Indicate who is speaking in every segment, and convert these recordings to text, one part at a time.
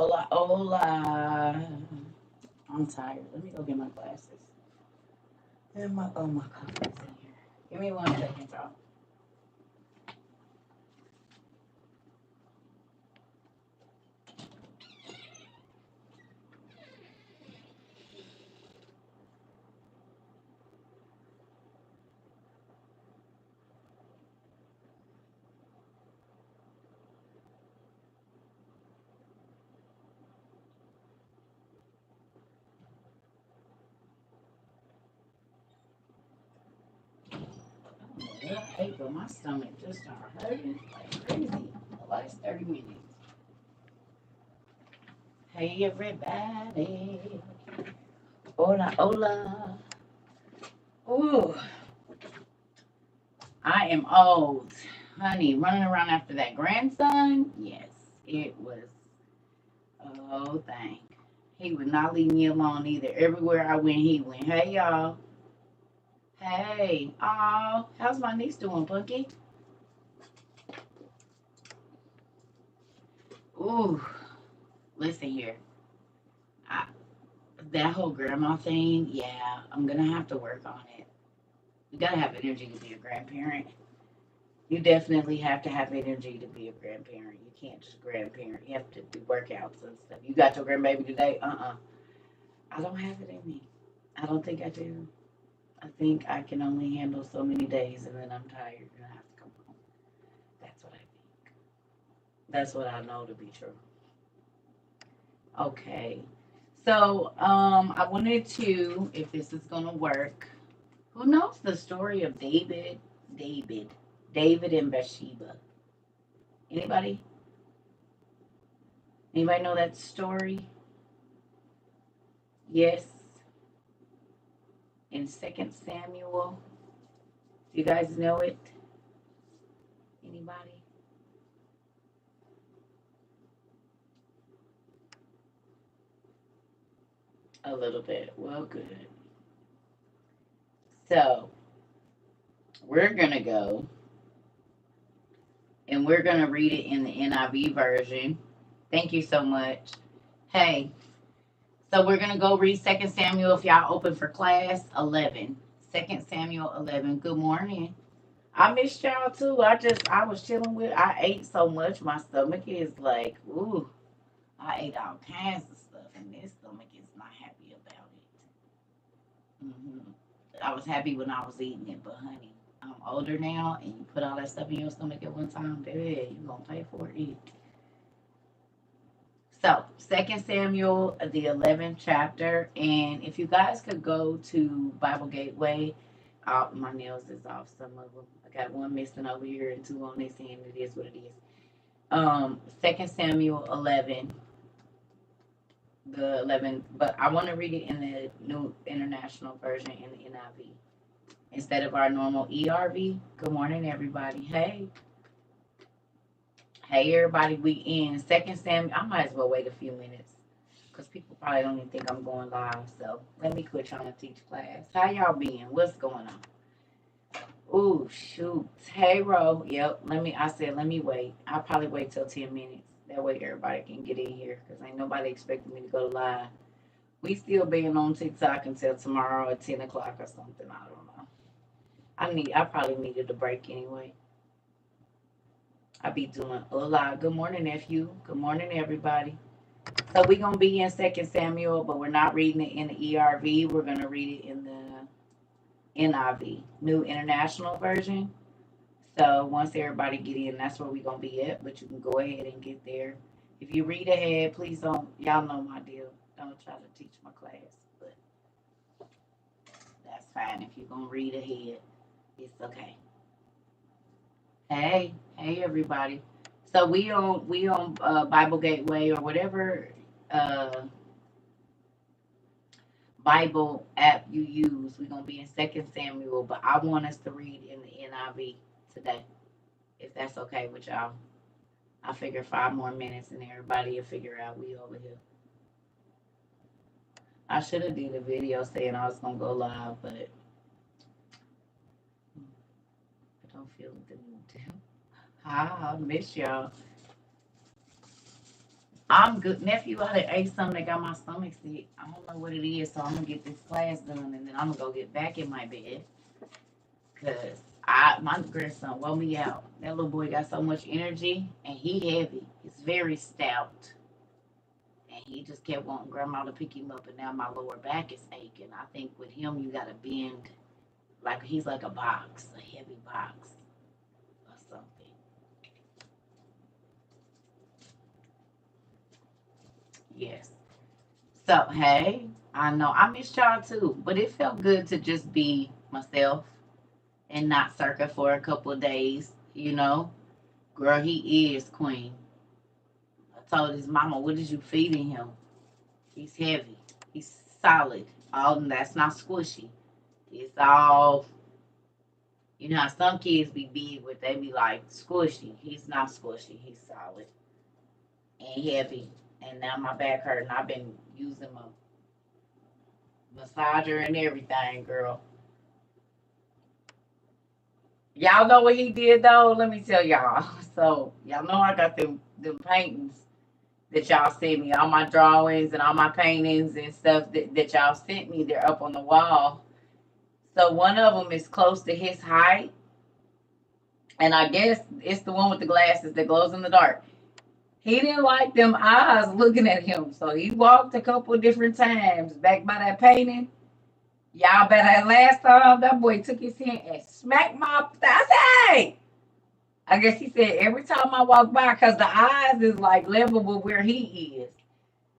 Speaker 1: Hola, hola. I'm tired. Let me go get my glasses. And my coffee's in here. Give me 1 second, y'all. I ate, but my stomach just started hurting like crazy the last 30 minutes. Hey, everybody. Hola, hola. Ooh, I am old. Honey, running around after that grandson? Yes, it was. Oh, dang. He would not leave me alone either. Everywhere I went, he went. Hey, y'all. Hey. Oh, how's my niece doing, Punky? Ooh, listen here. I, that whole grandma thing, yeah, I'm going to have to work on it. You got to have energy to be a grandparent. You definitely have to have energy to be a grandparent. You can't just grandparent. You have to do workouts and stuff. You got your grandbaby today? I don't have it in me. I don't think I do. I think I can only handle so many days and then I'm tired and I have to come home. That's what I think. That's what I know to be true. Okay. So, I wanted to, if this is gonna work, who knows the story of David, David and Bathsheba? Anybody? Anybody know that story? Yes, in Second Samuel. Do you guys know it? Anybody? A little bit. Well, good. So we're gonna go and we're gonna read it in the NIV version. Thank you so much. Hey, so we're gonna go read Second Samuel if y'all open for class 11. Second Samuel 11. Good morning. I missed y'all too. I was chilling with. I ate so much. My stomach is like, ooh. I ate all kinds of stuff, and this stomach is not happy about it. I was happy when I was eating it, but honey, I'm older now, and you put all that stuff in your stomach at one time, baby, you gonna pay for it. So, Second Samuel, the 11th chapter, and if you guys could go to Bible Gateway, my nails is off. Some of them, I got one missing over here and two on this end. It is what it is. Second Samuel 11, the 11th, but I want to read it in the New International Version in the NIV instead of our normal ERV. Good morning, everybody. Hey, hey, everybody. We in Second Samuel. I might as well wait a few minutes because people probably don't even think I'm going live. So let me quit trying to teach class. How y'all been? What's going on? Ooh, shoot. Hey, Ro. Yep. I said, let me wait. I'll probably wait till 10 minutes. That way everybody can get in here because ain't nobody expecting me to go live. We still being on TikTok until tomorrow at 10 o'clock or something. I don't know. I probably needed a break anyway. I be doing a lot. Good morning, nephew. Good morning, everybody. So we're gonna be in Second Samuel, but we're not reading it in the ERV. We're gonna read it in the NIV, New International Version. So once everybody get in, that's where we're gonna be at. But you can go ahead and get there. If you read ahead, please don't. Y'all know my deal. Don't try to teach my class, but that's fine. If you're gonna read ahead, it's okay. Hey, hey, everybody. So we on Bible Gateway or whatever uh, Bible app you use. We're gonna be in Second Samuel, but I want us to read in the NIV today, if that's okay with y'all. I figure 5 more minutes and everybody will figure out we over here. I should have did a video saying I was gonna go live, but I don't feel the need to. Hi, I miss y'all. I'm good. Nephew, I done ate something that got my stomach sick. I don't know what it is, so I'm gonna get this class done and then I'm gonna go get back in my bed. Cause my grandson woke me out. That little boy got so much energy and he heavy. He's very stout. And he just kept wanting grandma to pick him up and now my lower back is aching. I think with him you gotta bend like he's like a box, a heavy box or something. Yes. So hey, I know I missed y'all too, but it felt good to just be myself and not circa for a couple of days, you know. Girl, he is queen. I told his mama, what is you feeding him? He's heavy. He's solid. All that's not squishy. It's all you know how some kids be big but they be like squishy. He's not squishy. He's solid and heavy. And now my back hurt and I've been using my massager and everything, girl. Y'all know what he did though? Let me tell y'all. So y'all know I got them paintings that y'all sent me, all my drawings and all my paintings and stuff that y'all sent me. They're up on the wall. So one of them is close to his height, and I guess it's the one with the glasses that glows in the dark. He didn't like them eyes looking at him, so he walked a couple different times back by that painting. Y'all bet that last time that boy took his hand and smacked my. I said, "Hey!" I guess he said every time I walk by, because the eyes is like level with where he is.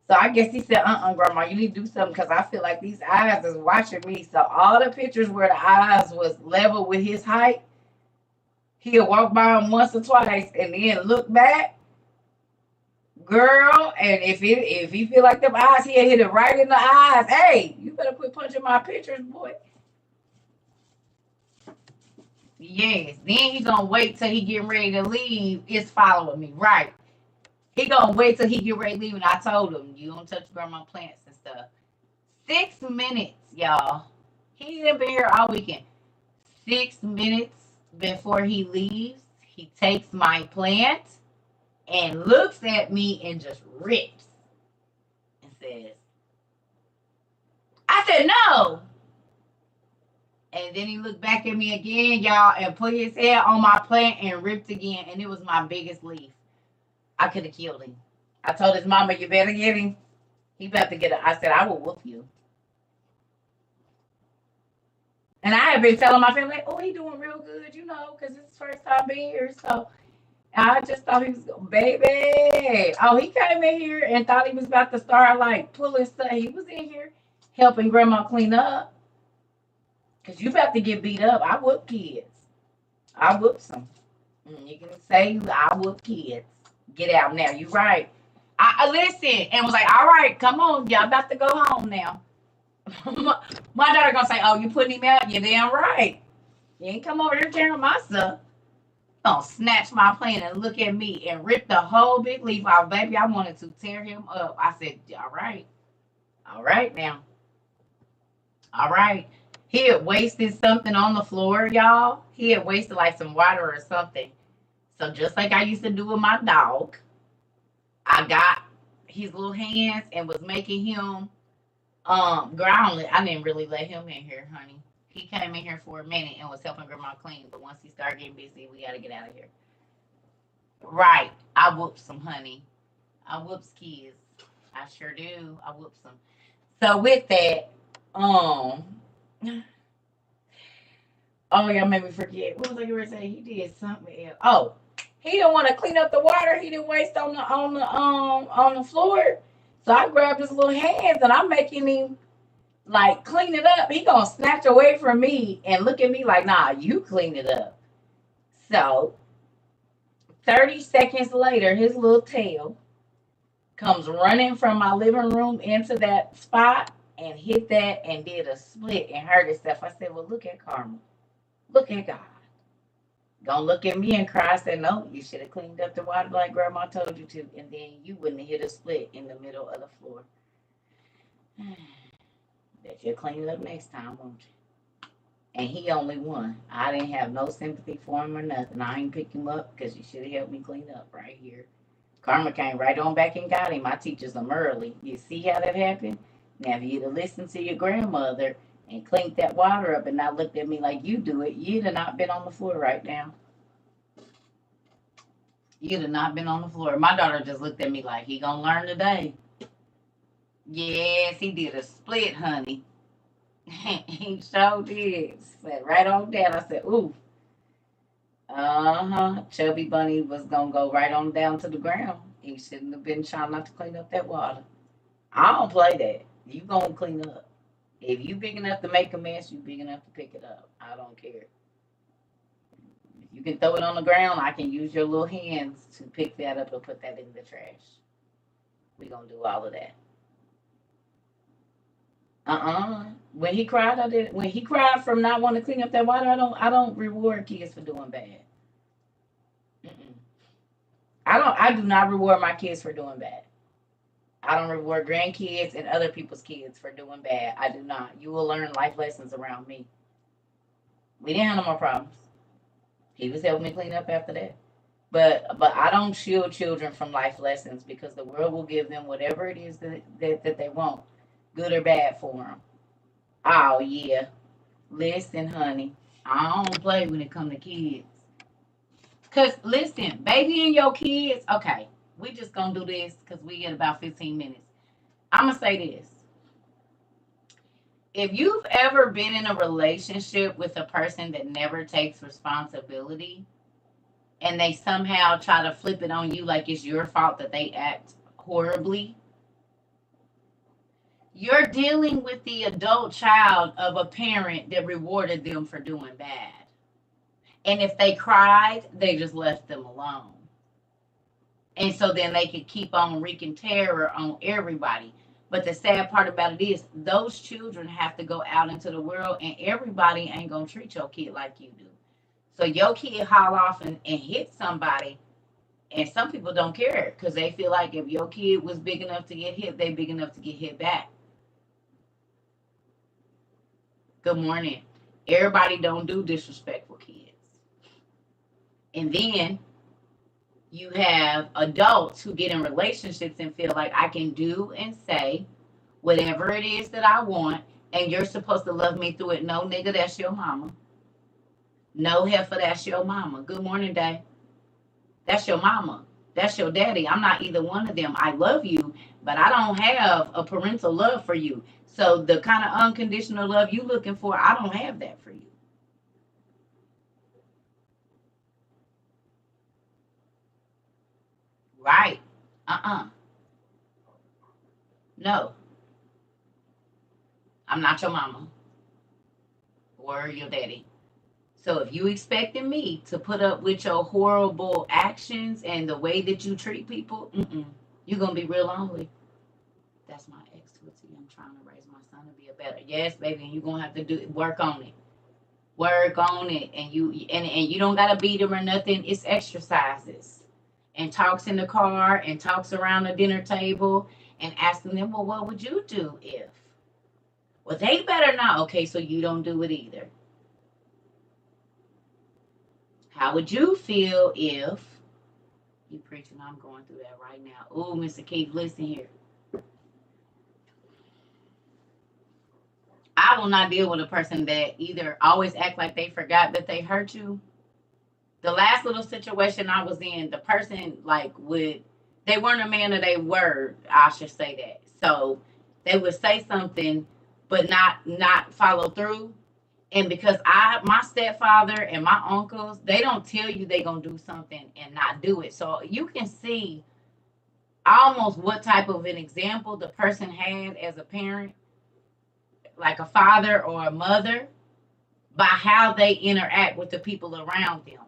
Speaker 1: So I guess he said, grandma, you need to do something because I feel like these eyes is watching me. So all the pictures where the eyes was level with his height, he'll walk by him once or twice and then look back, girl. And if he feel like them eyes, he'll hit it right in the eyes. Hey, you better quit punching my pictures, boy. Yes. Then he gonna wait till he getting ready to leave. It's following me, right? He gonna wait till he get ready to leave, and I told him, you don't touch grandma plants and stuff. 6 minutes, y'all. He didn't been here all weekend. 6 minutes before he leaves, he takes my plant and looks at me and just rips and says, I said, no. And then he looked back at me again, y'all, and put his head on my plant and ripped again. And it was my biggest leaf. I could have killed him. I told his mama, you better get him. He about to get it. I said, I will whoop you. And I have been telling my family, oh, he doing real good, you know, because it's his first time being here. So I just thought he was, baby. Oh, he came in here and thought he was about to start, like, pulling stuff. He was in here helping grandma clean up. Because you about to get beat up. I whoop kids. I whoop some. You can say I whoop kids. Get out now. You right. I listened and was like, all right, come on. Y'all about to go home now. My daughter gonna say, oh, you putting him out? You're damn right. You ain't come over here tearing my stuff. Gonna snatch my plant and look at me and rip the whole big leaf off. Baby, I wanted to tear him up. I said, all right. All right now. All right. He had wasted something on the floor, y'all. He had wasted like some water or something. So just like I used to do with my dog, I got his little hands and was making him grounded. I didn't really let him in here, honey. He came in here for a minute and was helping grandma clean, but once he started getting busy, we gotta get out of here. Right. I whoop some, honey. I whoops kids. I sure do. I whoop some. So with that, oh, y'all made me forget. What was I going to say? He did something else. Oh, he didn't want to clean up the water. He didn't waste on the floor. So I grabbed his little hands and I'm making him like clean it up. He gonna snatch away from me and look at me like, nah, you clean it up. So 30 seconds later, his little tail comes running from my living room into that spot and hit that and did a split and hurt itself. I said, well, look at karma. Look at God. Gonna look at me and cry. I said, no, you should have cleaned up the water like grandma told you to, and then you wouldn't have hit a split in the middle of the floor. Bet you'll clean it up next time, won't you? And he only won. I didn't have no sympathy for him or nothing. I ain't pick him up because you should have helped me clean up right here. Karma came right on back and got him. I teaches them early. You see how that happened? Now, if you'd have listened to your grandmother and cleaned that water up and not looked at me like you do it, you'd have not been on the floor right now. You'd have not been on the floor. My daughter just looked at me like, he gonna learn today. Yes, he did a split, honey. He sure did. Sat right on down. I said, ooh. Chubby Bunny was gonna go right on down to the ground. He shouldn't have been trying not to clean up that water. I don't play that. You gonna clean up. If you big enough to make a mess, you big enough to pick it up. I don't care. If you can throw it on the ground, I can use your little hands to pick that up and put that in the trash. We gonna do all of that. When he cried, I did. When he cried from not wanting to clean up that water, I don't reward kids for doing bad. Mm-mm. I do not reward my kids for doing bad. I don't reward grandkids and other people's kids for doing bad. I do not. You will learn life lessons around me. We didn't have no more problems. He was helping me clean up after that. But I don't shield children from life lessons because the world will give them whatever it is that they want, good or bad for them. Oh, yeah. Listen, honey, I don't play when it comes to kids. Because, listen, baby and your kids, okay, we just going to do this because we get about 15 minutes. I'm going to say this. If you've ever been in a relationship with a person that never takes responsibility and they somehow try to flip it on you like it's your fault that they act horribly, you're dealing with the adult child of a parent that rewarded them for doing bad. And if they cried, they just left them alone. And so then they could keep on wreaking terror on everybody. But the sad part about it is those children have to go out into the world and everybody ain't going to treat your kid like you do. So your kid haul off and hit somebody. And some people don't care because they feel like if your kid was big enough to get hit, they big enough to get hit back. Good morning. Everybody don't do disrespectful kids. And then you have adults who get in relationships and feel like I can do and say whatever it is that I want, and you're supposed to love me through it. No, nigga, that's your mama. No, heifer, that's your mama. Good morning, Day. That's your mama. That's your daddy. I'm not either one of them. I love you, but I don't have a parental love for you. So the kind of unconditional love you looking for, I don't have that for you. Right. No. I'm not your mama or your daddy. So if you expecting me to put up with your horrible actions and the way that you treat people, you're going to be real lonely. That's my ex, Tootsie. I'm trying to raise my son to be a better. Yes, baby, and you're going to have to work on it. Work on it. And you don't got to beat him or nothing. It's exercises. And talks in the car and talks around the dinner table and asking them, well, what would you do if? Well, they better not. Okay, so you don't do it either. How would you feel if you preaching? I'm going through that right now. Oh, Mr. Keith, listen here. I will not deal with a person that either always act like they forgot that they hurt you. The last little situation I was in, the person they weren't a man of their word. I should say that. So they would say something, but not follow through. And because my stepfather and my uncles, they don't tell you they're going to do something and not do it. So you can see almost what type of an example the person had as a parent, like a father or a mother, by how they interact with the people around them.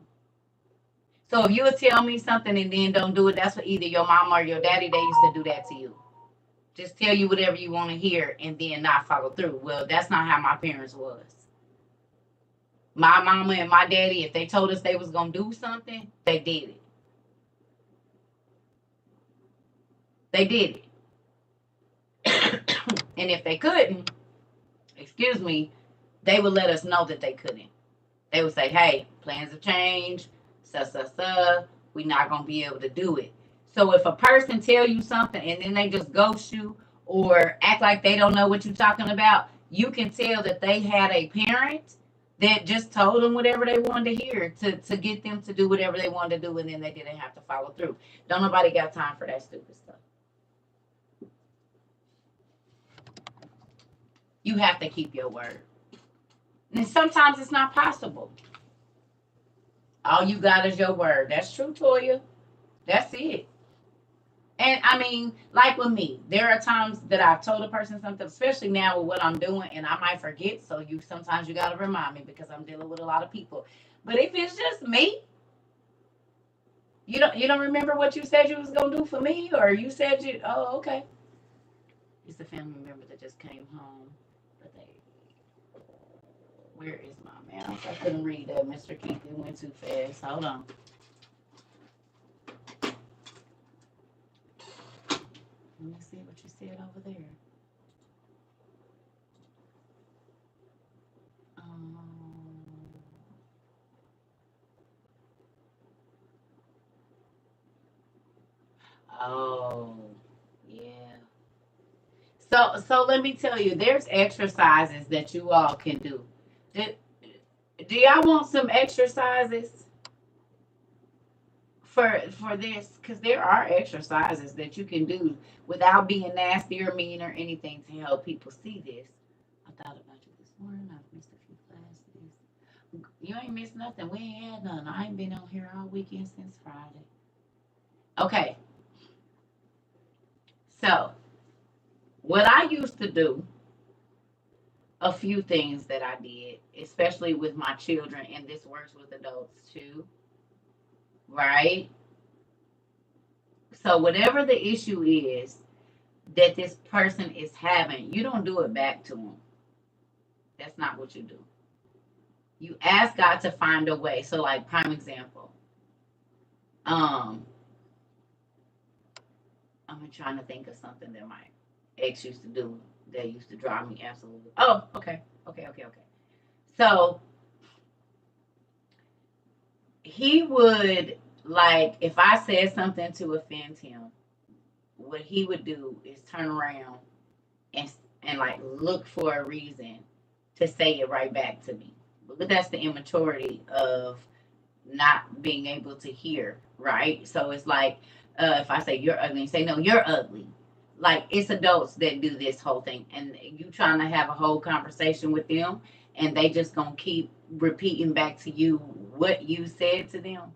Speaker 1: So if you would tell me something and then don't do it, that's what either your mama or your daddy, they used to do that to you. Just tell you whatever you want to hear and then not follow through. Well, that's not how my parents was. My mama and my daddy, if they told us they was going to do something, they did it. They did it. And if they couldn't, they would let us know that they couldn't. They would say, hey, plans have changed. We're not going to be able to do it. So if a person tell you something and then they just ghost you or act like they don't know what you're talking about, you can tell that they had a parent that just told them whatever they wanted to hear to get them to do whatever they wanted to do, and then they didn't have to follow through. Don't nobody got time for that stupid stuff. You have to keep your word. And sometimes it's not possible. All you got is your word. That's true, Toya. That's it. And I mean, like with me, there are times that I've told a person something, especially now with what I'm doing, and I might forget. So sometimes you gotta remind me because I'm dealing with a lot of people. But if it's just me, you don't remember what you said you was gonna do for me, or you said you oh okay. It's a family member that just came home, but they where is my mouse? I couldn't read that, Mr. Keith. It went too fast. Hold on. Let me see what you said over there. Um, oh, yeah. So let me tell you, there's exercises that you all can do. Do, do y'all want some exercises for this? Because there are exercises that you can do without being nasty or mean or anything to help people see this. I thought about you this morning. I've missed a few classes. You ain't missed nothing. We ain't had none. I ain't been on here all weekend since Friday. Okay, so what I used to do, a few things that I did, especially with my children, and this works with adults too, right? So whatever the issue is that this person is having, you don't do it back to them. That's not what you do. You ask God to find a way. So, like, prime example, um, I'm trying to think of something that my ex used to do that used to drive me absolutely. Oh, okay. So he would, like, if I said something to offend him, what he would do is turn around and like look for a reason to say it right back to me. But that's the immaturity of not being able to hear, right? So it's like, if I say you're ugly, say no, you're ugly. Like, it's adults that do this whole thing, and you trying to have a whole conversation with them, and they just gonna keep repeating back to you what you said to them.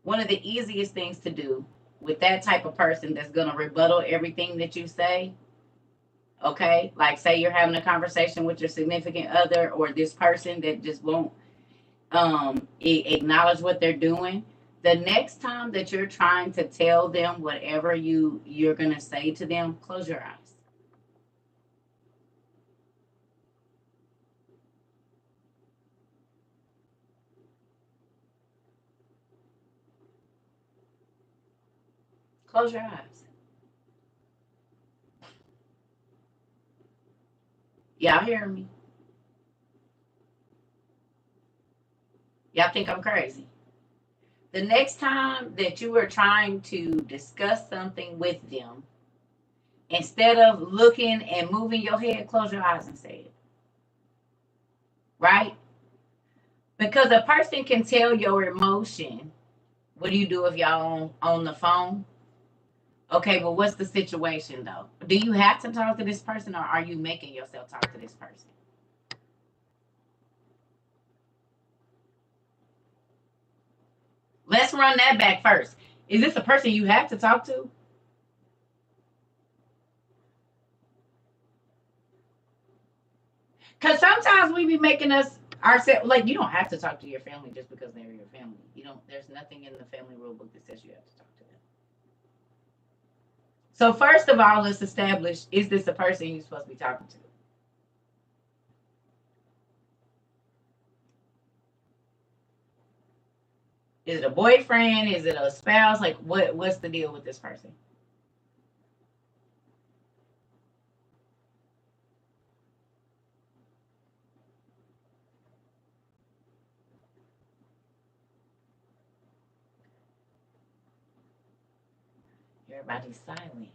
Speaker 1: One of the easiest things to do with that type of person that's gonna rebuttal everything that you say, okay? Like, say you're having a conversation with your significant other or this person that just won't acknowledge what they're doing. The next time that you're trying to tell them whatever you're gonna say to them, close your eyes. Close your eyes. Y'all hear me? Y'all think I'm crazy? The next time that you are trying to discuss something with them, instead of looking and moving your head, close your eyes and say it. Right? Because a person can tell your emotion. What do you do if y'all on the phone? Okay, well, what's the situation though? Do you have to talk to this person, or are you making yourself talk to this person? Let's run that back first. Is this a person you have to talk to? Because sometimes we be making us ourselves, like, you don't have to talk to your family just because they're your family. You don't. There's nothing in the family rule book that says you have to talk to them. So first of all, let's establish: is this a person you're supposed to be talking to? Is it a boyfriend? Is it a spouse? Like, what's the deal with this person? Everybody's silent.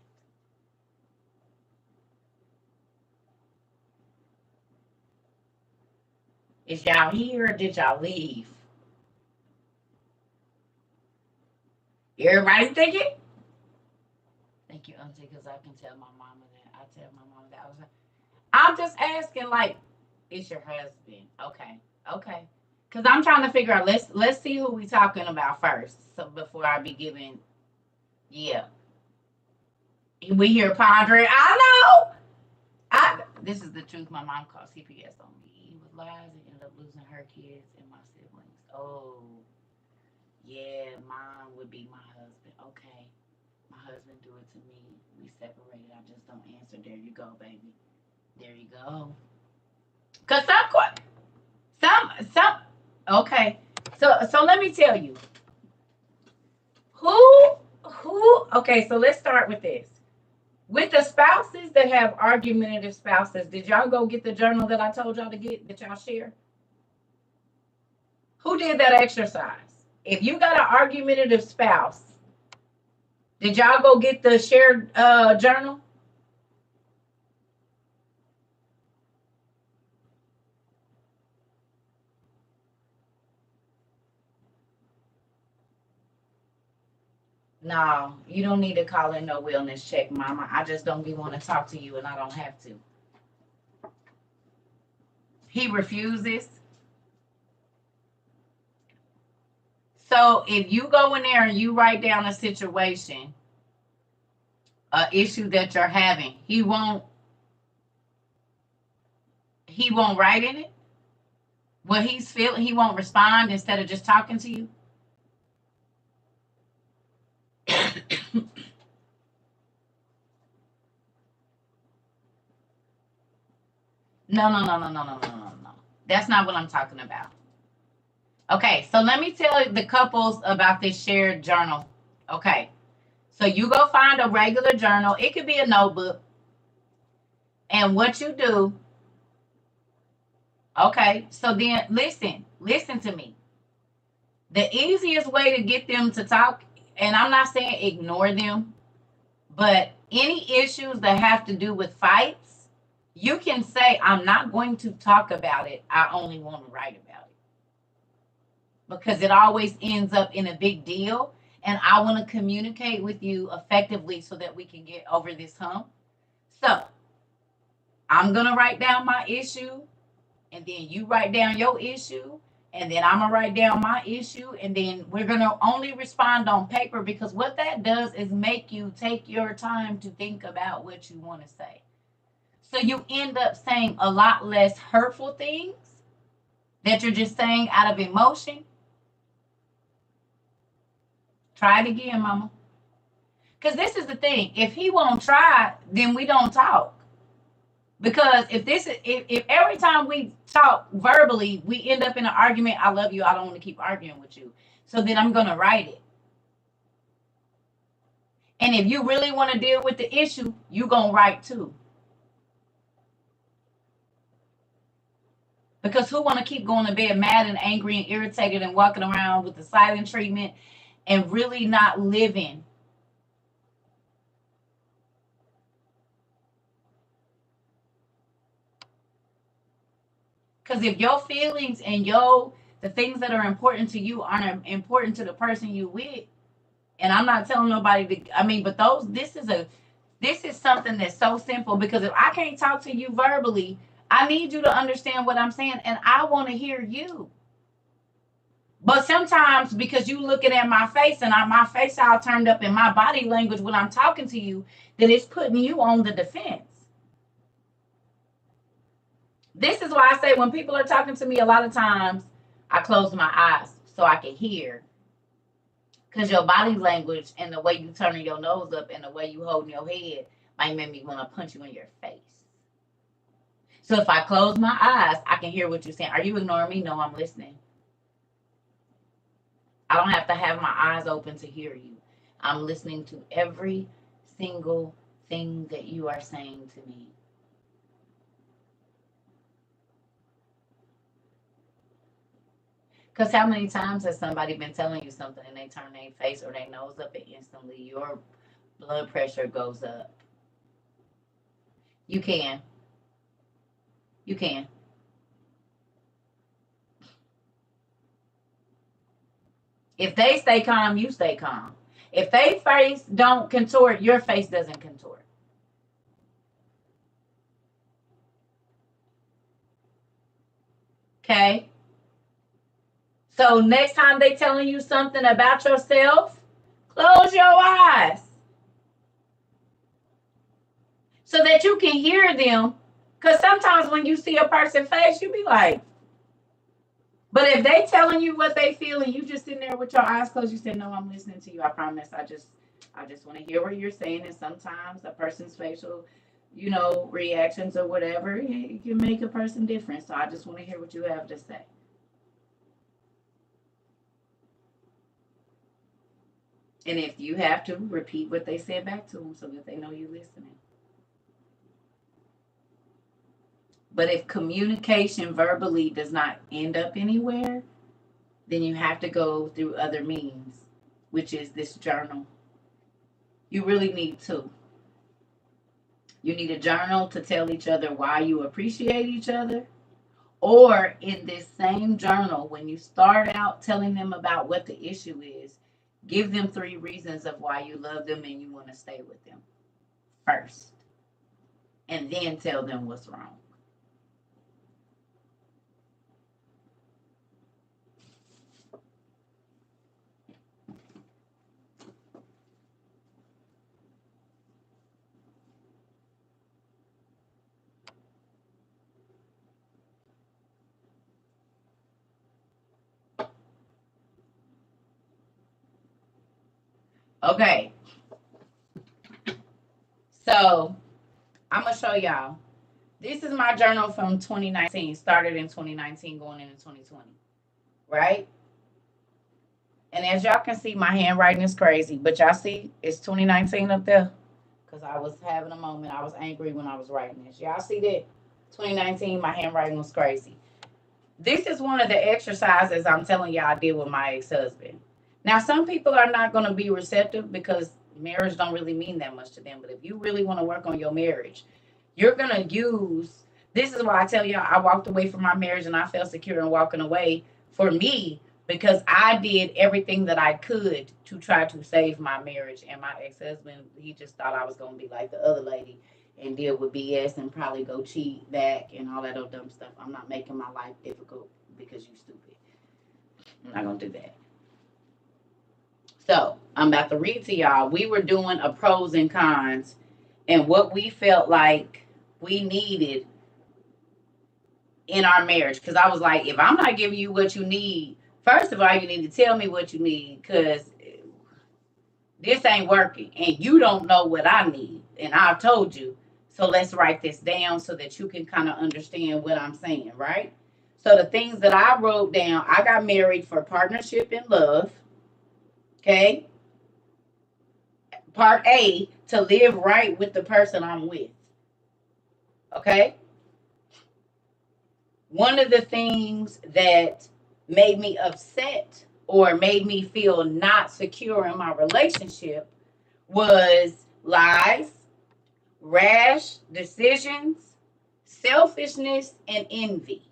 Speaker 1: Is y'all here or did y'all leave? Everybody thinking? Thank you, Auntie, because I can tell my mama that. I tell my mama that. I'm just asking, like, it's your husband. Okay. Okay. Because I'm trying to figure out, let's see who we talking about first. So before I be giving, yeah. We hear Padre. I know. This is the truth. My mom called CPS on me. He was lies and ended up losing her kids and my siblings. Oh, yeah, mom would be my husband. Okay. My husband do it to me. We separated. I just don't answer. There you go, baby. There you go. Cause some okay. So let me tell you. Who okay, so let's start with this. With the spouses that have argumentative spouses, did y'all go get the journal that I told y'all to get that y'all share? Who did that exercise? If you got an argumentative spouse, did y'all go get the shared journal? No, you don't need to call in no wellness check, mama. I just don't be want to talk to you and I don't have to. He refuses. So if you go in there and you write down a situation, a issue that you're having, he won't write in it. What he's feeling, he won't respond instead of just talking to you. No, no, no, no, no, no, no, no, no. That's not what I'm talking about. Okay, so let me tell the couples about this shared journal. Okay, so you go find a regular journal. It could be a notebook. And what you do, okay, so then listen to me. The easiest way to get them to talk, and I'm not saying ignore them, but any issues that have to do with fights, you can say, I'm not going to talk about it. I only want to write about it. Because it always ends up in a big deal. And I want to communicate with you effectively so that we can get over this hump. So I'm going to write down my issue, and then you write down your issue, and then I'm going to write down my issue, and then we're going to only respond on paper, because what that does is make you take your time to think about what you want to say. So you end up saying a lot less hurtful things that you're just saying out of emotion. Try it again, mama. Because this is the thing. If he won't try, then we don't talk. Because if every time we talk verbally, we end up in an argument, I love you, I don't want to keep arguing with you. So then I'm going to write it. And if you really want to deal with the issue, you're going to write too. Because who want to keep going to bed mad and angry and irritated and walking around with the silent treatment and really not living? Because if your feelings and the things that are important to you aren't important to the person you with, and I'm not telling nobody to, but this is something that's so simple, because if I can't talk to you verbally, I need you to understand what I'm saying, and I want to hear you. But sometimes, because you looking at my face and my face all turned up in my body language when I'm talking to you, that it's putting you on the defense. This is why I say when people are talking to me, a lot of times I close my eyes so I can hear. Because your body language and the way you turning your nose up and the way you holding your head might make me want to punch you in your face. So if I close my eyes, I can hear what you're saying. Are you ignoring me? No, I'm listening. I don't have to have my eyes open to hear you. I'm listening to every single thing that you are saying to me. Because how many times has somebody been telling you something and they turn their face or their nose up and instantly blood pressure goes up. You can. You can. If they stay calm, you stay calm. If they face don't contort, your face doesn't contort. Okay? So next time they telling you something about yourself, close your eyes so that you can hear them. Because sometimes when you see a person's face, you be like, but if they telling you what they feel and you just sitting there with your eyes closed, you say, no, I'm listening to you. I promise. I just want to hear what you're saying. And sometimes a person's facial, reactions or whatever, it can make a person different. So I just want to hear what you have to say. And if you have to, repeat what they said back to them so that they know you're listening. But if communication verbally does not end up anywhere, then you have to go through other means, which is this journal. You really need two. You need a journal to tell each other why you appreciate each other. Or in this same journal, when you start out telling them about what the issue is, give them 3 reasons of why you love them and you want to stay with them first. And then tell them what's wrong. Okay. So I'm going to show y'all. This is my journal from 2019. Started in 2019, going into 2020. Right? And as y'all can see, my handwriting is crazy. But y'all see, it's 2019 up there. Because I was having a moment. I was angry when I was writing this. Y'all see that? 2019, my handwriting was crazy. This is one of the exercises I'm telling y'all I did with my ex-husband. Now, some people are not going to be receptive because marriage don't really mean that much to them. But if you really want to work on your marriage, you're going to use, this is why I tell y'all I walked away from my marriage and I felt secure in walking away for me because I did everything that I could to try to save my marriage. And my ex-husband, he just thought I was going to be like the other lady and deal with BS and probably go cheat back and all that old dumb stuff. I'm not making my life difficult because you stupid. I'm not going to do that. So I'm about to read to y'all. We were doing a pros and cons and what we felt like we needed in our marriage. Because I was like, if I'm not giving you what you need, first of all, you need to tell me what you need because this ain't working and you don't know what I need. And I've told you. So let's write this down so that you can kind of understand what I'm saying, right? So the things that I wrote down, I got married for partnership and love. Okay. Part A, to live right with the person I'm with. Okay. One of the things that made me upset or made me feel not secure in my relationship was lies, rash decisions, selfishness, and envy.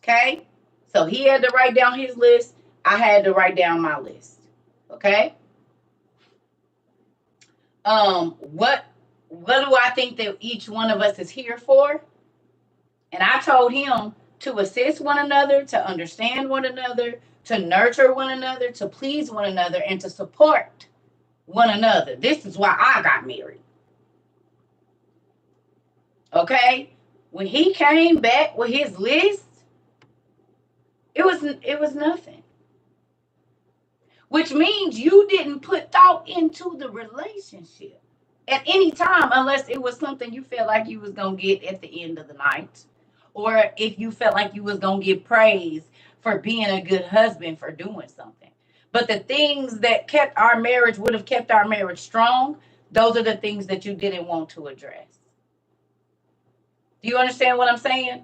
Speaker 1: Okay? So he had to write down his list. I had to write down my list. Okay? What do I think that each one of us is here for? And I told him to assist one another, to understand one another, to nurture one another, to please one another, and to support one another. This is why I got married. Okay? When he came back with his list, it was nothing. Which means you didn't put thought into the relationship at any time unless it was something you felt like you was going to get at the end of the night. Or if you felt like you was going to get praise for being a good husband for doing something. But the things that kept our marriage, would have kept our marriage strong, those are the things that you didn't want to address. Do you understand what I'm saying?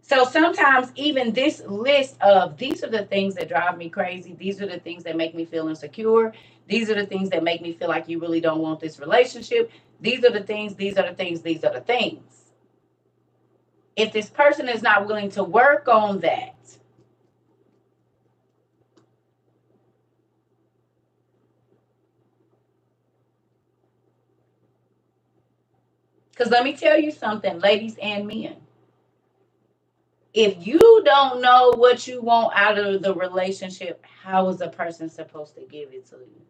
Speaker 1: So sometimes even this list of these are the things that drive me crazy. These are the things that make me feel insecure. These are the things that make me feel like you really don't want this relationship. These are the things, these are the things, these are the things. If this person is not willing to work on that, because let me tell you something, ladies and men. If you don't know what you want out of the relationship, how is a person supposed to give it to you?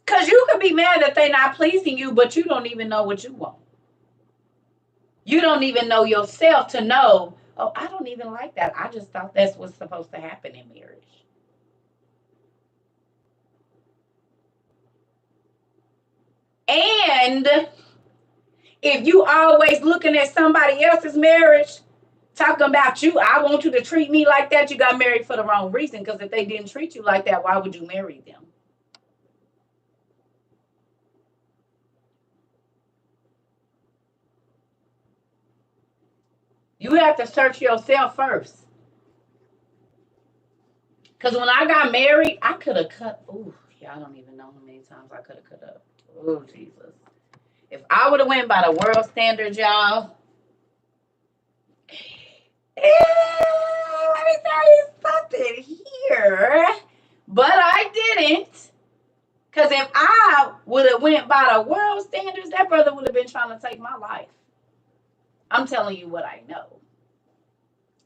Speaker 1: Because you could be mad that they're not pleasing you, but you don't even know what you want. You don't even know yourself to know, oh, I don't even like that. I just thought that's what's supposed to happen in marriage. And if you always looking at somebody else's marriage, talking about you, I want you to treat me like that, you got married for the wrong reason. Because if they didn't treat you like that, why would you marry them? You have to search yourself first. Because when I got married, I could have cut. Ooh, y'all don't even know how many times I could have cut up. Oh, Jesus. If I would have went by the world standards, y'all. Let me tell you something here. But I didn't. Because if I would have went by the world standards, that brother would have been trying to take my life. I'm telling you what I know.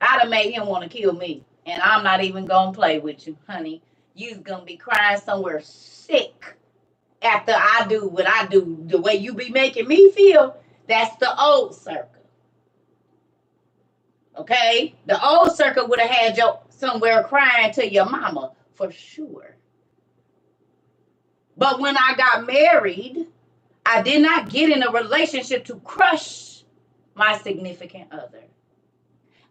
Speaker 1: I'd have made him want to kill me. And I'm not even going to play with you, honey. You's going to be crying somewhere sick after I do what I do. The way you be making me feel, that's the old CERCA. Okay? The old CERCA would have had you somewhere crying to your mama for sure. But when I got married, I did not get in a relationship to crush my significant other.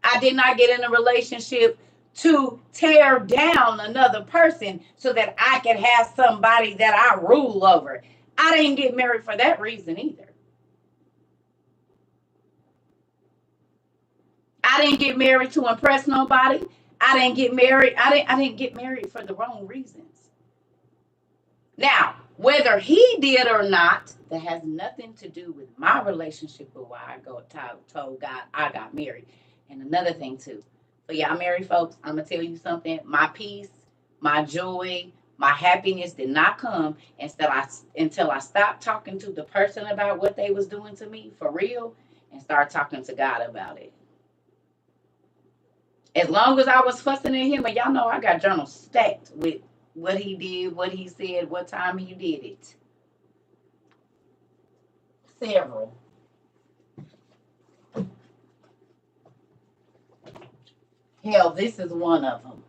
Speaker 1: I did not get in a relationship to tear down another person so that I could have somebody that I rule over. I didn't get married for that reason either. I didn't get married to impress nobody. I didn't get married. I didn't get married for the wrong reasons. Now, whether he did or not, that has nothing to do with my relationship or why told God I got married. And another thing too, for y'all married folks, I'm gonna tell you something. My peace, my joy, my happiness did not come until I stopped talking to the person about what they was doing to me for real and started talking to God about it. As long as I was fussing at him, and y'all know I got journals stacked with what he did, what he said, what time he did it. Several. Hell, this is one of them.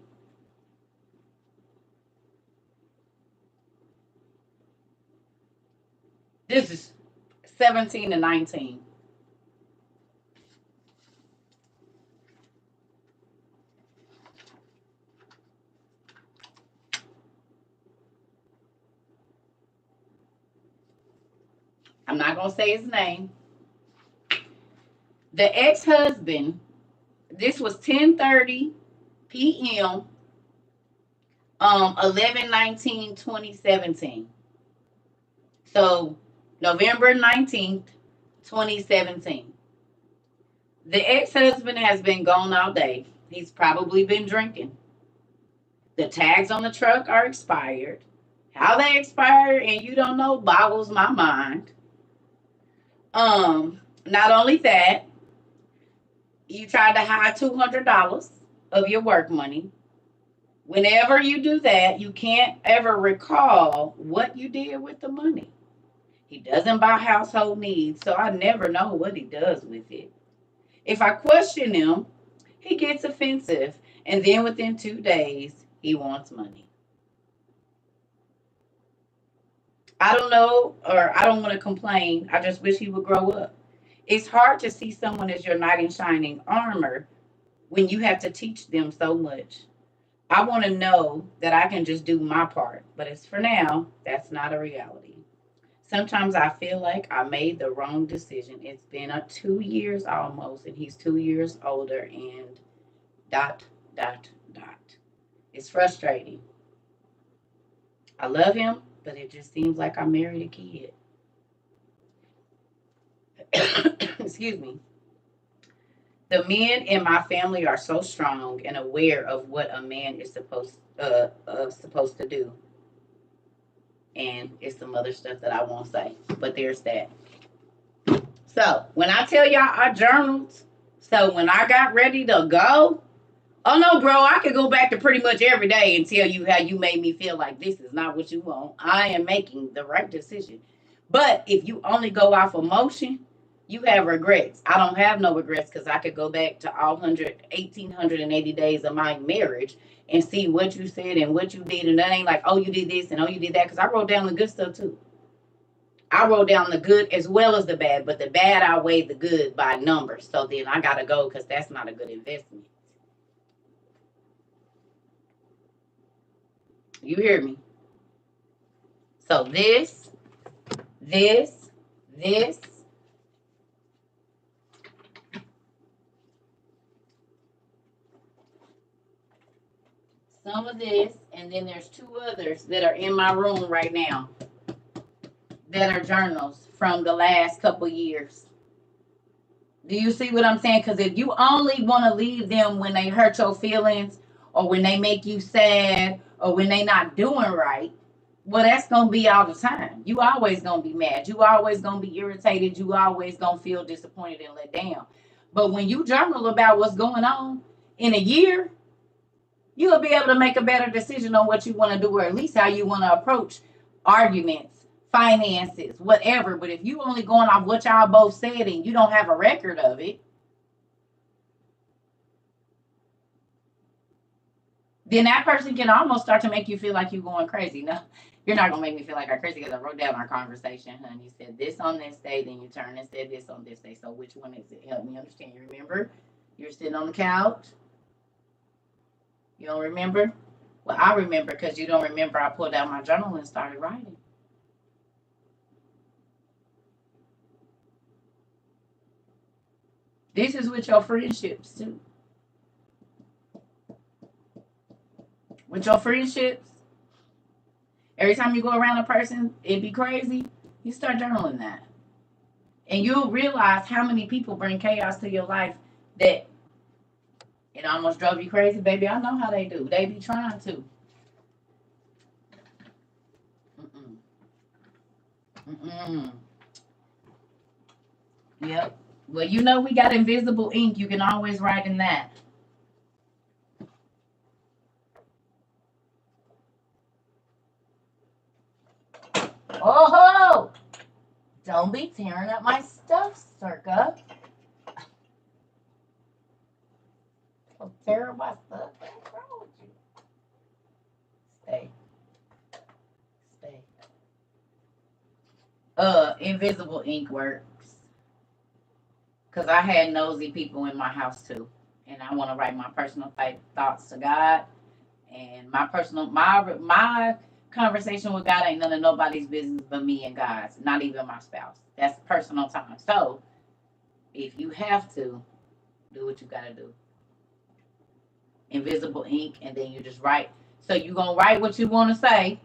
Speaker 1: This is 17 to 19. I'm not going to say his name. The ex-husband, this was 10:30 p.m. 11/19/2017. So November 19th, 2017. The ex-husband has been gone all day. He's probably been drinking. The tags on the truck are expired. How they expired and you don't know boggles my mind. Not only that, you tried to hide $200 of your work money. Whenever you do that, you can't ever recall what you did with the money. He doesn't buy household needs, so I never know what he does with it. If I question him, he gets offensive, and then within 2 days, he wants money. I don't know, or I don't want to complain. I just wish he would grow up. It's hard to see someone as your knight in shining armor when you have to teach them so much. I want to know that I can just do my part, but as for now, that's not a reality. Sometimes I feel like I made the wrong decision. It's been 2 years almost, and he's 2 years older, and dot, dot, dot. It's frustrating. I love him, but it just seems like I married a kid. Excuse me. The men in my family are so strong and aware of what a man is supposed to do, and it's some other stuff that I won't say. But there's that. So when I tell y'all I journaled, so when I got ready to go, oh no, bro, I could go back to pretty much every day and tell you how you made me feel like this is not what you want. I am making the right decision. But if you only go off emotion, you have regrets. I don't have no regrets because I could go back to all 1,880 days of my marriage and see what you said and what you did. And that ain't like, oh, you did this and oh, you did that. Because I wrote down the good stuff too. I wrote down the good as well as the bad, but the bad outweighed the good by numbers. So then I got to go because that's not a good investment. You hear me? So this, this, some of this, and then there's two others that are in my room right now that are journals from the last couple years. Do you see what I'm saying? Because if you only want to leave them when they hurt your feelings or when they make you sad or when they not doing right, well, that's going to be all the time. You always going to be mad. You always going to be irritated. You always going to feel disappointed and let down. But when you journal about what's going on in a year, you'll be able to make a better decision on what you want to do, or at least how you want to approach arguments, finances, whatever. But if you only going off what y'all both said and you don't have a record of it, then that person can almost start to make you feel like you're going crazy. No, you're not gonna make me feel like I'm crazy because I wrote down our conversation, honey. You said this on this day, then you turned and said this on this day. So which one is it? Help me understand. You remember? You're sitting on the couch. You don't remember? Well, I remember because you don't remember. I pulled out my journal and started writing. This is with your friendships too. With your friendships, every time you go around a person, it'd be crazy. You start journaling that. And you'll realize how many people bring chaos to your life that it almost drove you crazy. Baby, I know how they do. They be trying to. Mm-mm. Mm-mm. Yep. Well, you know we got invisible ink. You can always write in that. Oh, don't be tearing up my stuff, CERCA. Don't tear up my stuff. What's wrong with you? Stay. Stay. Invisible ink works. Because I had nosy people in my house too. And I want to write my personal thoughts to God. And my conversation with God ain't none of nobody's business but me and God's, not even my spouse. That's personal time. So if you have to, do what you gotta do. Invisible ink, and then you just write. So you're gonna write what you want to say,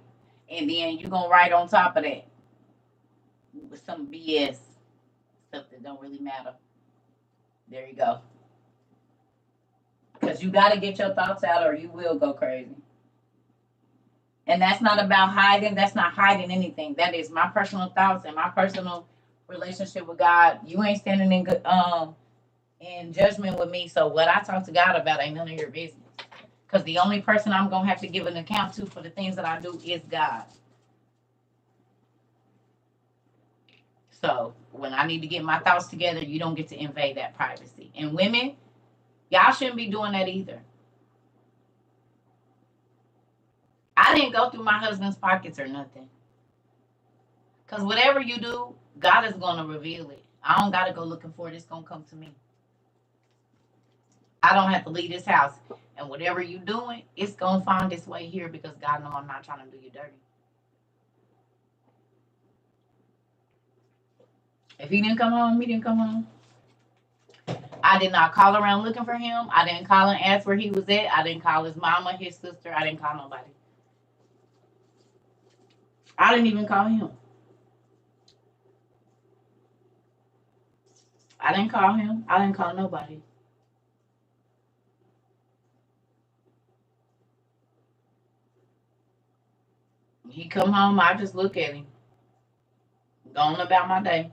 Speaker 1: and then you're gonna write on top of that with some BS stuff that don't really matter. There you go. Because you gotta get your thoughts out or you will go crazy. And that's not about hiding. That's not hiding anything. That is my personal thoughts and my personal relationship with God. You ain't standing in judgment with me. So what I talk to God about ain't none of your business. Because the only person I'm gonna have to give an account to for the things that I do is God. So when I need to get my thoughts together, you don't get to invade that privacy. And women, y'all shouldn't be doing that either. I didn't go through my husband's pockets or nothing. Because whatever you do, God is going to reveal it. I don't got to go looking for it. It's going to come to me. I don't have to leave this house. And whatever you doing, it's going to find its way here because God knows I'm not trying to do you dirty. If he didn't come home, he didn't come home. I did not call around looking for him. I didn't call and ask where he was at. I didn't call his mama, his sister. I didn't call nobody. I didn't even call him. I didn't call him. I didn't call nobody. He come home, I just look at him. Going about my day.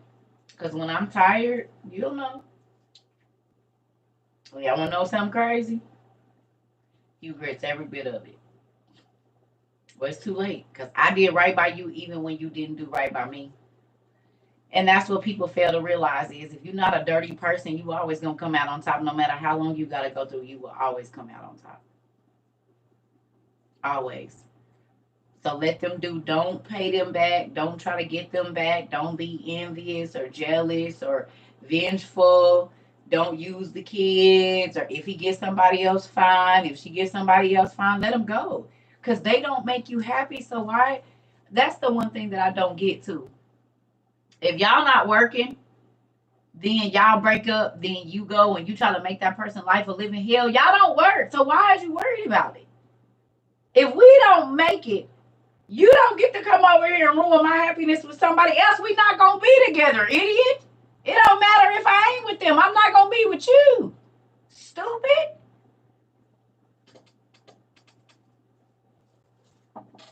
Speaker 1: Because when I'm tired, you don't know. Y'all want to know something crazy? He regrets every bit of it. Well, it's too late. Because I did right by you even when you didn't do right by me. And that's what people fail to realize is if you're not a dirty person, you always going to come out on top. No matter how long you got to go through, you will always come out on top. Always. So let them do. Don't pay them back. Don't try to get them back. Don't be envious or jealous or vengeful. Don't use the kids. Or if he gets somebody else, fine. If she gets somebody else, fine. Let them go. Because they don't make you happy. So why? That's the one thing that I don't get to. If y'all not working, then y'all break up. Then you go and you try to make that person life a living hell. Y'all don't work. So why is you worried about it? If we don't make it, you don't get to come over here and ruin my happiness with somebody else. We not going to be together, idiot. It don't matter if I ain't with them. I'm not going to be with you. Stupid.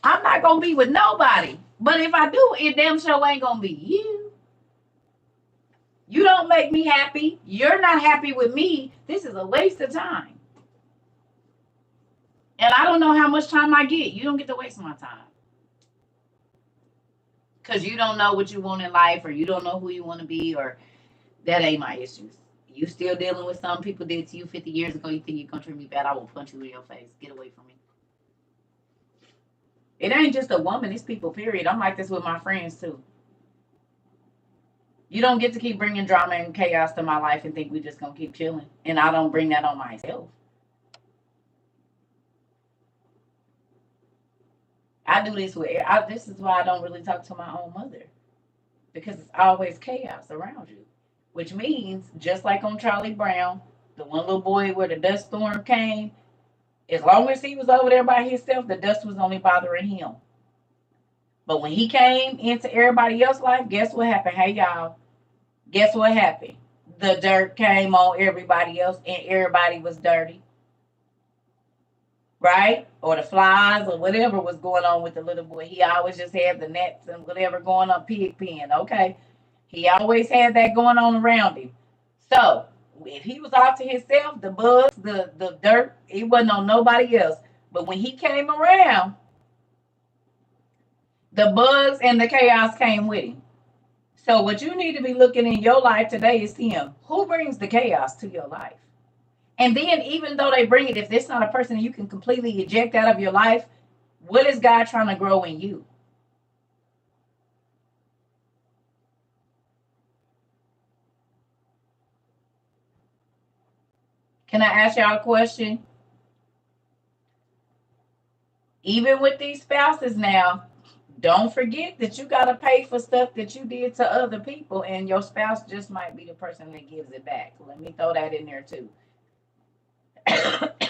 Speaker 1: I'm not going to be with nobody. But if I do, it damn sure ain't going to be you. You don't make me happy. You're not happy with me. This is a waste of time. And I don't know how much time I get. You don't get to waste my time. Because you don't know what you want in life, or you don't know who you want to be, or that ain't my issues. You still dealing with something people did to you 50 years ago. You think you're going to treat me bad? I will punch you in your face. Get away from me. It ain't just a woman. It's people, period. I'm like this with my friends, too. You don't get to keep bringing drama and chaos to my life and think we're just going to keep chilling. And I don't bring that on myself. I do this with, this is why I don't really talk to my own mother. Because it's always chaos around you. Which means, just like on Charlie Brown, the one little boy where the dust storm came, as long as he was over there by himself, the dust was only bothering him. But when he came into everybody else's life, guess what happened? Hey, y'all, guess what happened? The dirt came on everybody else, and everybody was dirty. Right? Or the flies or whatever was going on with the little boy. He always just had the nets and whatever going on, pig pen. Okay. He always had that going on around him. So if he was off to himself, the bugs, the dirt, it wasn't on nobody else. But when he came around, the bugs and the chaos came with him. So what you need to be looking in your life today is seeing who brings the chaos to your life. And then even though they bring it, if it's not a person you can completely eject out of your life, what is God trying to grow in you? Can I ask y'all a question? Even with these spouses now, don't forget that you got to pay for stuff that you did to other people, and your spouse just might be the person that gives it back. Let me throw that in there too.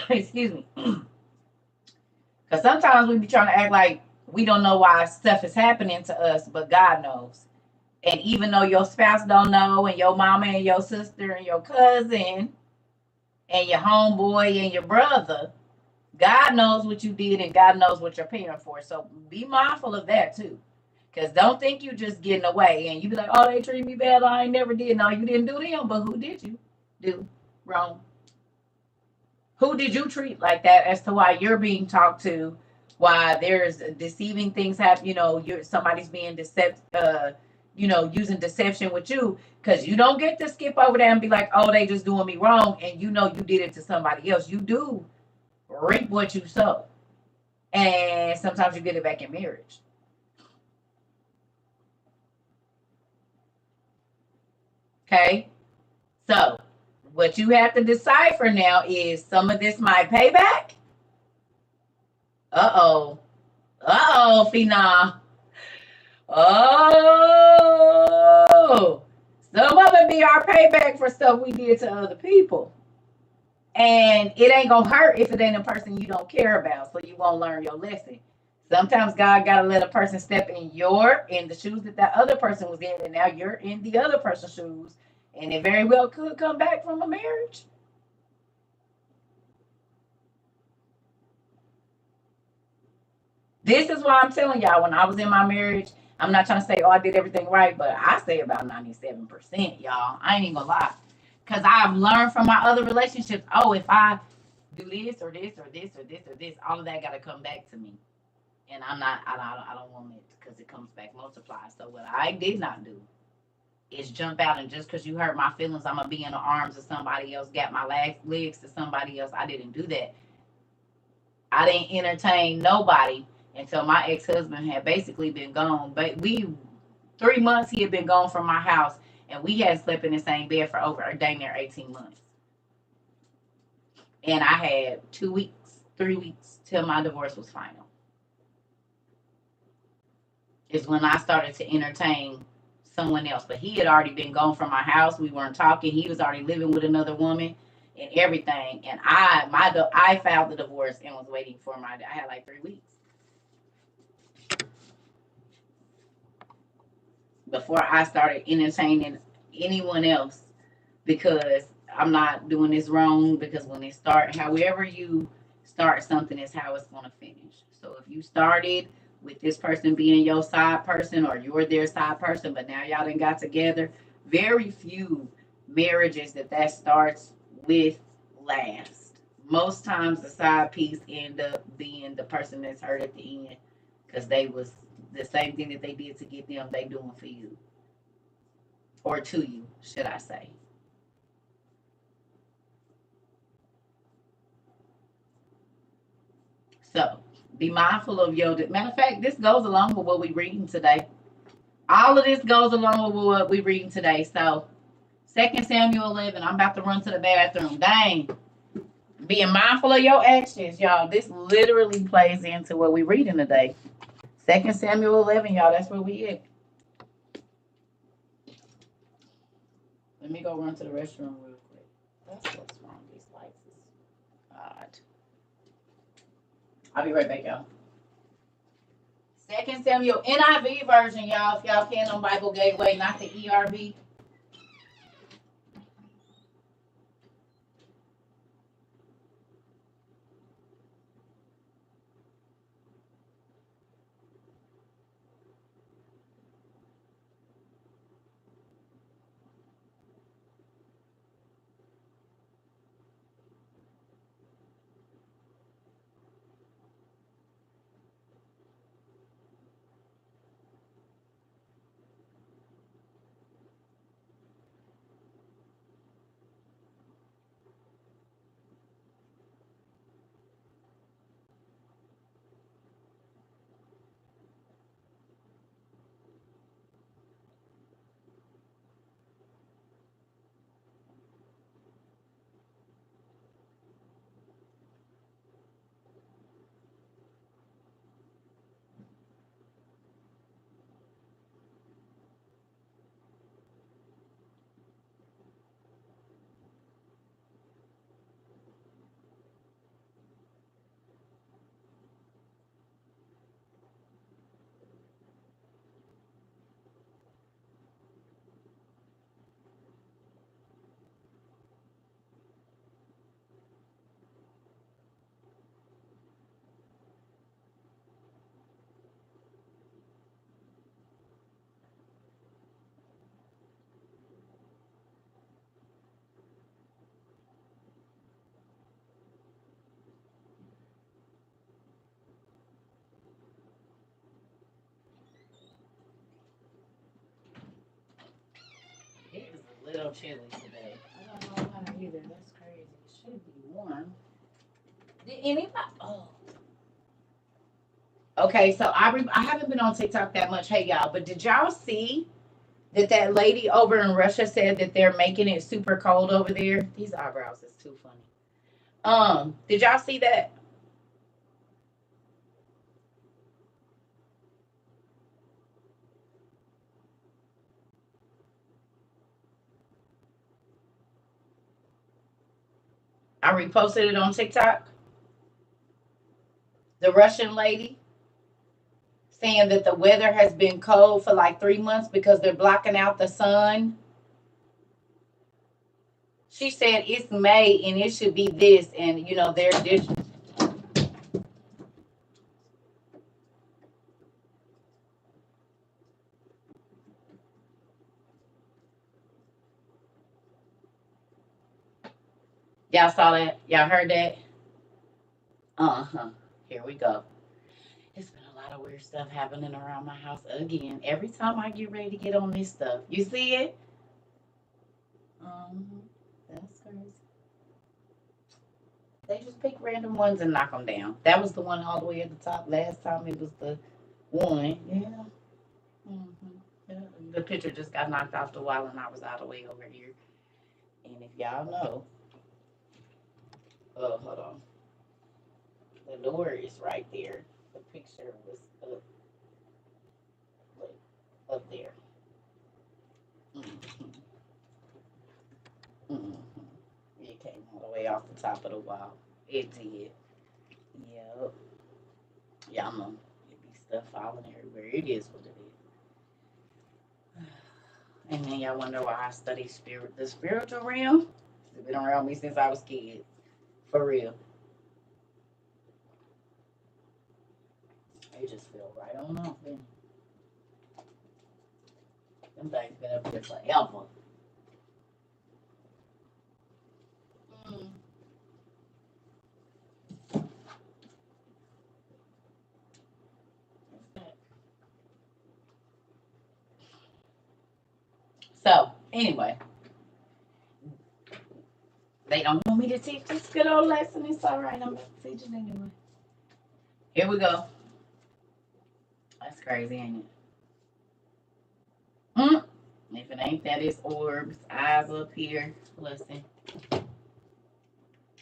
Speaker 1: Excuse me. Because sometimes we be trying to act like we don't know why stuff is happening to us, but God knows. And even though your spouse don't know, and your mama and your sister and your cousin and your homeboy and your brother, God knows what you did and God knows what you're paying for. So be mindful of that too. Because don't think you just getting away and you be like, oh, they treat me bad. I ain't never did. No, you didn't do them, but who did you do wrong? Who did you treat like that as to why you're being talked to, why there's deceiving things happen, somebody's being using deception with you, because you don't get to skip over there and be like, oh, they just doing me wrong, and you did it to somebody else. You do reap what you sow. And sometimes you get it back in marriage. Okay? So, what you have to decipher now is some of this might pay back. Uh-oh. Uh-oh, Phenom. Oh. Some of it be our payback for stuff we did to other people. And it ain't gonna hurt if it ain't a person you don't care about, so you won't learn your lesson. Sometimes God gotta let a person step in the shoes that other person was in, and now you're in the other person's shoes, and it very well could come back from a marriage. This is why I'm telling y'all, when I was in my marriage, I'm not trying to say, oh, I did everything right, but I say about 97%, y'all. I ain't even gonna lie. Because I've learned from my other relationships, oh, if I do this or this or this or this or this, all of that got to come back to me. And I don't want it because it comes back multiplied. So what I did not do is jump out and just because you hurt my feelings, I'm going to be in the arms of somebody else, got my legs to somebody else. I didn't do that. I didn't entertain nobody until my ex-husband had basically been gone. But 3 months he had been gone from my house, and we had slept in the same bed for over a day near 18 months. And I had 2 weeks, 3 weeks till my divorce was final. Is when I started to entertain someone else. But he had already been gone from my house. We weren't talking. He was already living with another woman and everything. And I filed the divorce and was waiting for I had like 3 weeks before I started entertaining anyone else, because I'm not doing this wrong, because when it start, however you start something is how it's going to finish. So if you started with this person being your side person or you're their side person, but now y'all done got together, very few marriages that starts with last. Most times the side piece end up being the person that's hurt at the end, because they was the same thing that they did to get them, they doing for you. Or to you, should I say. So be mindful of your. Matter of fact, this goes along with what we're reading today. All of this goes along with what we're reading today. So 2 Samuel 11. I'm about to run to the bathroom. Dang. Being mindful of your actions, y'all. This literally plays into what we're reading today. 2 Samuel 11, y'all. That's where we at. Let me go run to the restroom real quick. That's what's wrong. These lights is odd. I'll be right back, y'all. 2 Samuel NIV version, y'all. If y'all can on Bible Gateway, not the ERV. It is a little chilly today. I don't know why either. That's crazy. It should be warm. Did anybody? Oh. Okay, so I haven't been on TikTok that much. Hey y'all, but did y'all see that lady over in Russia said that they're making it super cold over there. These eyebrows is too funny. Did y'all see that? I reposted it on TikTok. The Russian lady saying that the weather has been cold for like 3 months because they're blocking out the sun. She said it's May and it should be this, and you know they're y'all saw that? Y'all heard that? Uh-huh. Here we go. It's been a lot of weird stuff happening around my house again. Every time I get ready to get on this stuff. You see it? That's crazy. They just pick random ones and knock them down. That was the one all the way at the top. Last time it was the one. Yeah. Yeah. The picture just got knocked off the wall and I was out of the way over here. And if y'all know, oh, hold on. The door is right there. The picture was up there. Mm-hmm. Mm-hmm. It came all the way off the top of the wall. It did. Yep. Y'all know it be stuff falling everywhere. It is what it is. And then y'all wonder why I study the spiritual realm. It's been around me since I was kid. For real. It just feel right on off. Them things been up there forever. Mm. So, anyway, they don't want me to teach this good old lesson. It's all right. I'm going to teach it anyway. Here we go. That's crazy, ain't it? If it ain't that, it's orbs, eyes up here. Listen.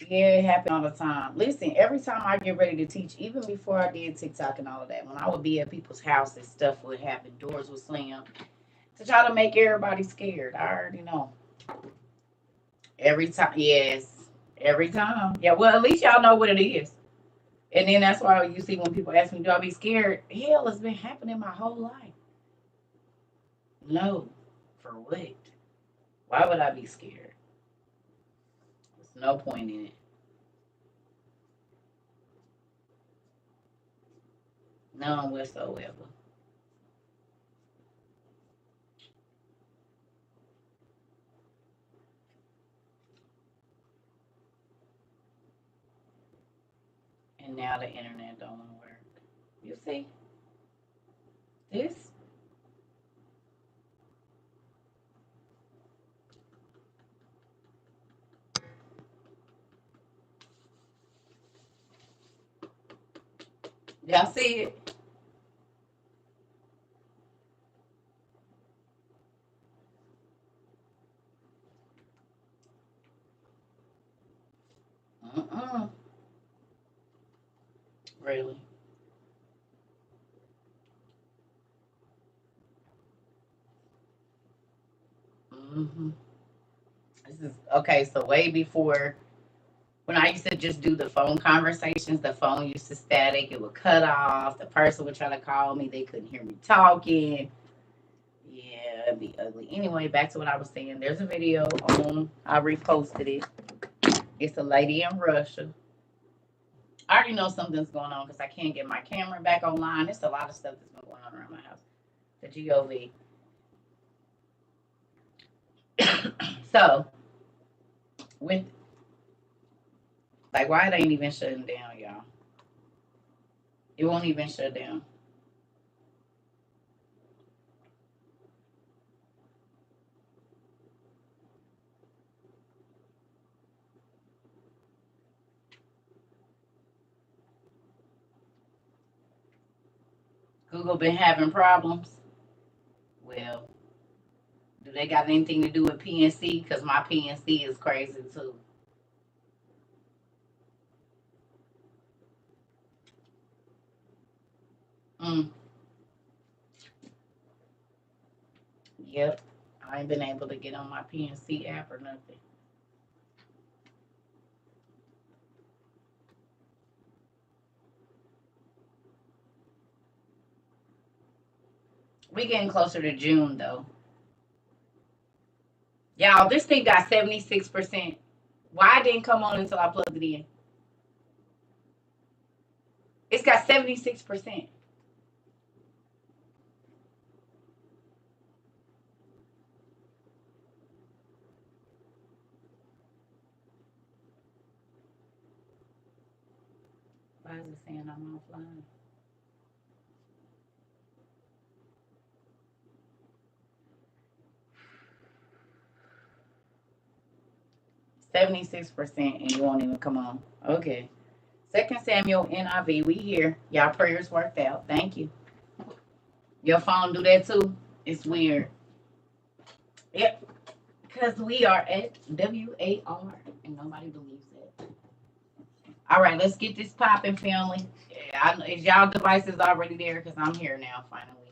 Speaker 1: Yeah, it happen all the time. Listen, every time I get ready to teach, even before I did TikTok and all of that, when I would be at people's houses, stuff would happen. Doors would slam to try to make everybody scared. I already know. Every time, yes. Every time. Yeah, well, at least y'all know what it is. And then that's why you see when people ask me, do I be scared? Hell, it's been happening my whole life. No. For what? Why would I be scared? There's no point in it. None whatsoever. And now the internet don't want to work. You see? This? Y'all see it? Uh-uh. Really? Mm-hmm. This is okay. So way before, when I used to just do the phone conversations, the phone used to static. It would cut off. The person would try to call me. They couldn't hear me talking. Yeah, it'd be ugly. Anyway, back to what I was saying. There's a video on. I reposted it. It's a lady in Russia. I already know something's going on because I can't get my camera back online. There's a lot of stuff that's been going on around my house. The GOV. So with like, why it ain't even shutting down, y'all? It won't even shut down. Google been having problems. Well, Do they got anything to do with PNC? Because my PNC is crazy too. Mm, yep. I ain't been able to get on my PNC app or nothing. We getting closer to June though. Y'all, this thing got 76%. Why it didn't come on until I plugged it in? It's got 76%. Why is it saying I'm offline? 76% and you won't even come on. Okay. Second Samuel NIV, we here. Y'all prayers worked out. Thank you. Your phone do that too? It's weird. Yep. Because we are at WAR and nobody believes it. All right, let's get this popping, family. Is y'all devices already there? Because I'm here now, finally.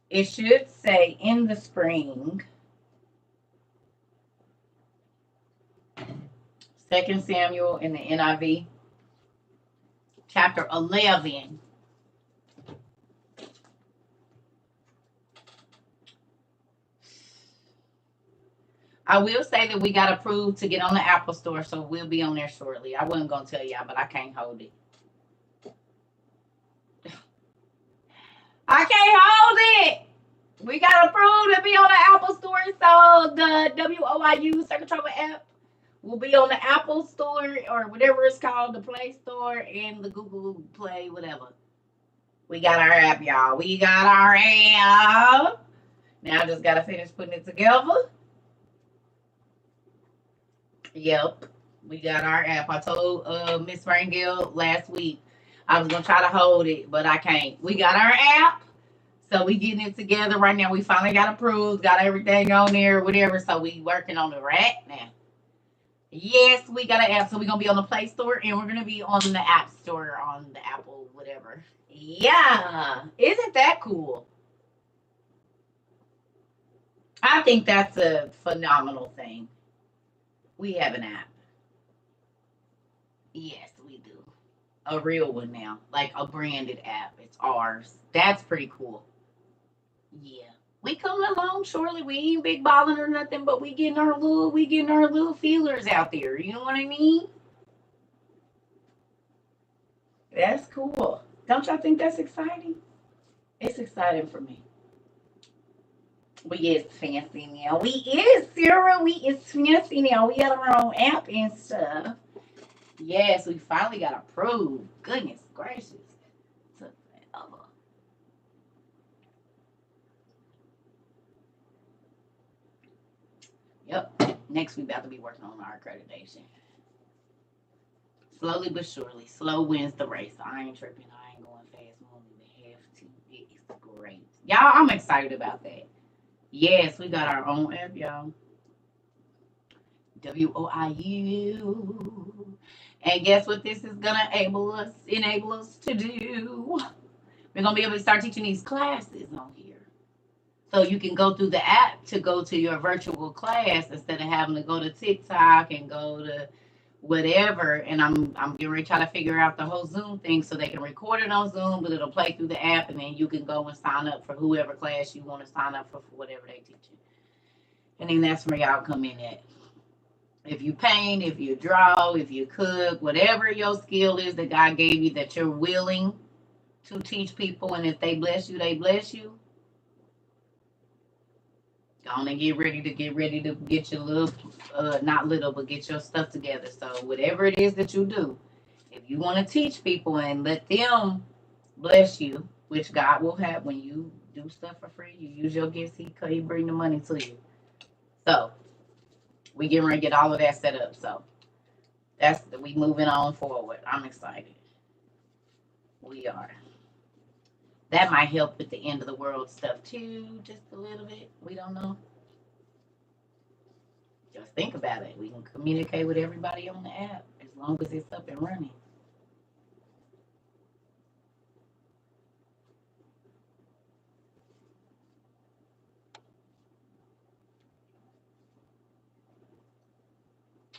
Speaker 1: It should say in the spring. Second Samuel in the NIV, chapter 11. I will say that we got approved to get on the Apple Store, so we'll be on there shortly. I wasn't going to tell y'all, but I can't hold it. I can't hold it. We got approved to be on the Apple Store, so the WOIU CERCA TROVA app will be on the Apple Store or whatever it's called, the Play Store and the Google Play, whatever. We got our app, y'all. We got our app. Now I just got to finish putting it together. Yep. We got our app. I told Miss Rangel last week I was going to try to hold it, but I can't. We got our app. So we getting it together right now. We finally got approved, got everything on there, whatever. So we working on the right now. Yes, we got an app. So we're going to be on the Play Store and we're going to be on the App Store on the Apple, whatever. Yeah. Isn't that cool? I think that's a phenomenal thing. We have an app. Yes, we do. A real one now. Like a branded app. It's ours. That's pretty cool. Yeah. We coming along shortly. We ain't big balling or nothing, but we getting our little feelers out there. You know what I mean? That's cool. Don't y'all think that's exciting? It's exciting for me. We is fancy now. We is, Sarah. We is fancy now. We got our own app and stuff. Yes, we finally got approved. Goodness gracious. Took forever. Yep. Next we about to be working on our accreditation. Slowly but surely. Slow wins the race. I ain't tripping. I ain't going fast. We don't even have to. It is great. Y'all, I'm excited about that. Yes, we got our own app, y'all. WOIU. And guess what this is gonna enable us to do? We're gonna be able to start teaching these classes on here. So you can go through the app to go to your virtual class instead of having to go to TikTok and go to whatever. And I'm getting ready to try to figure out the whole Zoom thing so they can record it on Zoom, but it'll play through the app, and then you can go and sign up for whoever class you want to sign up for whatever they teach you. And then that's where y'all come in at. If you paint, if you draw, if you cook, whatever your skill is that God gave you that you're willing to teach people, and if they bless you, they bless you. Go on and get ready to get your little, not little, but get your stuff together. So whatever it is that you do, if you want to teach people and let them bless you, which God will have when you do stuff for free, you use your gifts, he bring the money to you. So we getting ready to get all of that set up. So we moving on forward. I'm excited. We are. That might help with the end of the world stuff too, just a little bit. We don't know. Just think about it. We can communicate with everybody on the app as long as it's up and running.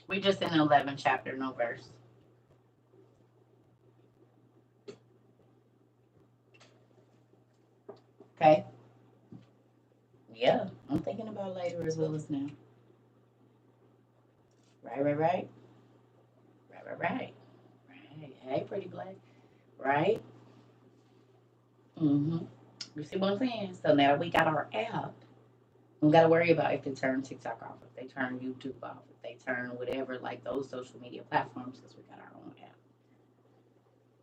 Speaker 1: We just in the 11th chapter, no verse. Okay. Yeah, I'm thinking about later as well as now. Right. Right. Right. Hey, pretty black. Right. Mm-hmm. You see what I'm saying? So now we got our app. We got to worry about if they turn TikTok off, if they turn YouTube off, if they turn whatever, like those social media platforms, because we got our own app.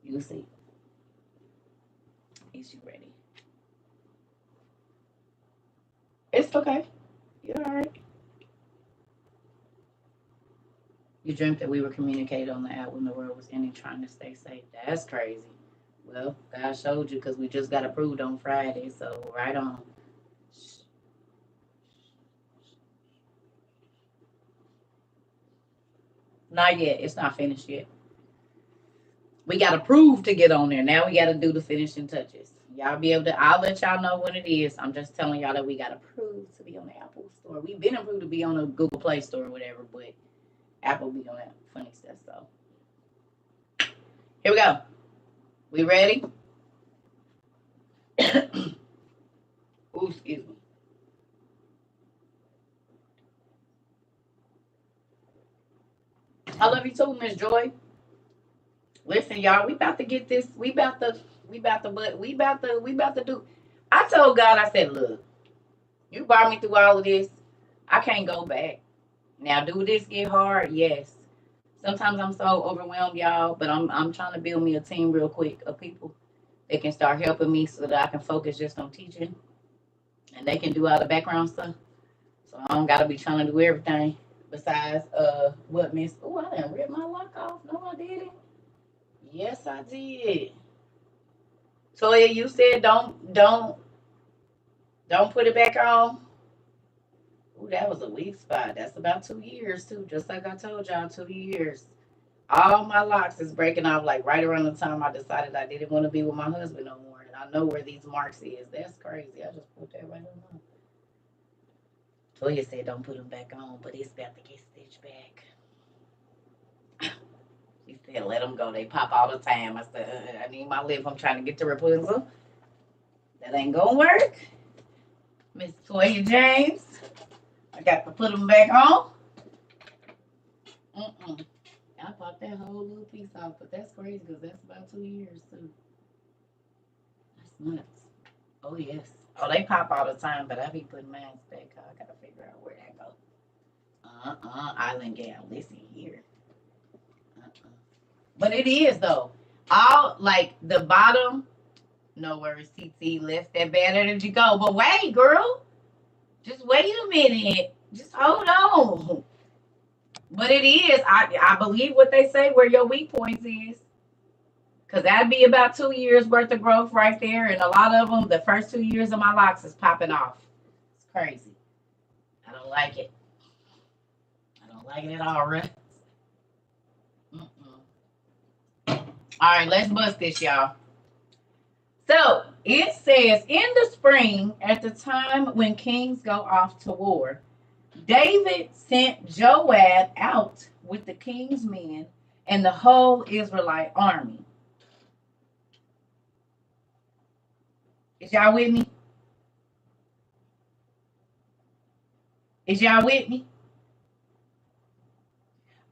Speaker 1: You see. Is you ready? It's okay. You're all right. You dreamt that we were communicating on the app when the world was ending, trying to stay safe. That's crazy. Well, God showed you because we just got approved on Friday, so right on. Not yet. It's not finished yet. We got approved to get on there. Now we got to do the finishing touches. Y'all be able to, I'll let y'all know when it is. I'm just telling y'all that we got approved to be on the Apple Store. We've been approved to be on the Google Play Store or whatever, but Apple be on that funny stuff. So here we go. We ready? Ooh, excuse me. I love you too, Miss Joy. Listen, y'all, we about to get this. We about to do. I told God, I said, look, you brought me through all of this. I can't go back. Now, do this get hard? Yes. Sometimes I'm so overwhelmed, y'all, but I'm trying to build me a team real quick of people that can start helping me so that I can focus just on teaching and they can do all the background stuff. So I don't gotta be trying to do everything. Besides, what Miss? Oh, I didn't rip my lock off. No, I didn't. Yes, I did. Toya, you said don't put it back on. Ooh, that was a weak spot. That's about 2 years too. Just like I told y'all, 2 years. All my locks is breaking off like right around the time I decided I didn't want to be with my husband no more. And I know where these marks is. That's crazy. I just put that right on. Toya said don't put them back on, but it's about to get stitched back. She said let them go. They pop all the time. I said I need my lip. I'm trying to get to Rapunzel. That ain't gonna work. Miss Toya James. I got to put them back on. I popped that whole little piece off, but that's crazy because that's about 2 years too. That's nuts. Oh yes. Oh, they pop all the time, but I be putting mine back. I gotta figure out where that goes. Island gal, listen here. But it is though. All like the bottom. No worries, TT. Let that bad energy go. But wait, girl. Just wait a minute. Just hold on. But it is. I believe what they say where your weak points is. Because that'd be about 2 years worth of growth right there. And a lot of them, the first 2 years of my locks is popping off. It's crazy. I don't like it. I don't like it at all, right? All right, let's bust this, y'all. So it says in the spring, at the time when kings go off to war, David sent Joab out with the king's men and the whole Israelite army. Is y'all with me? Is y'all with me?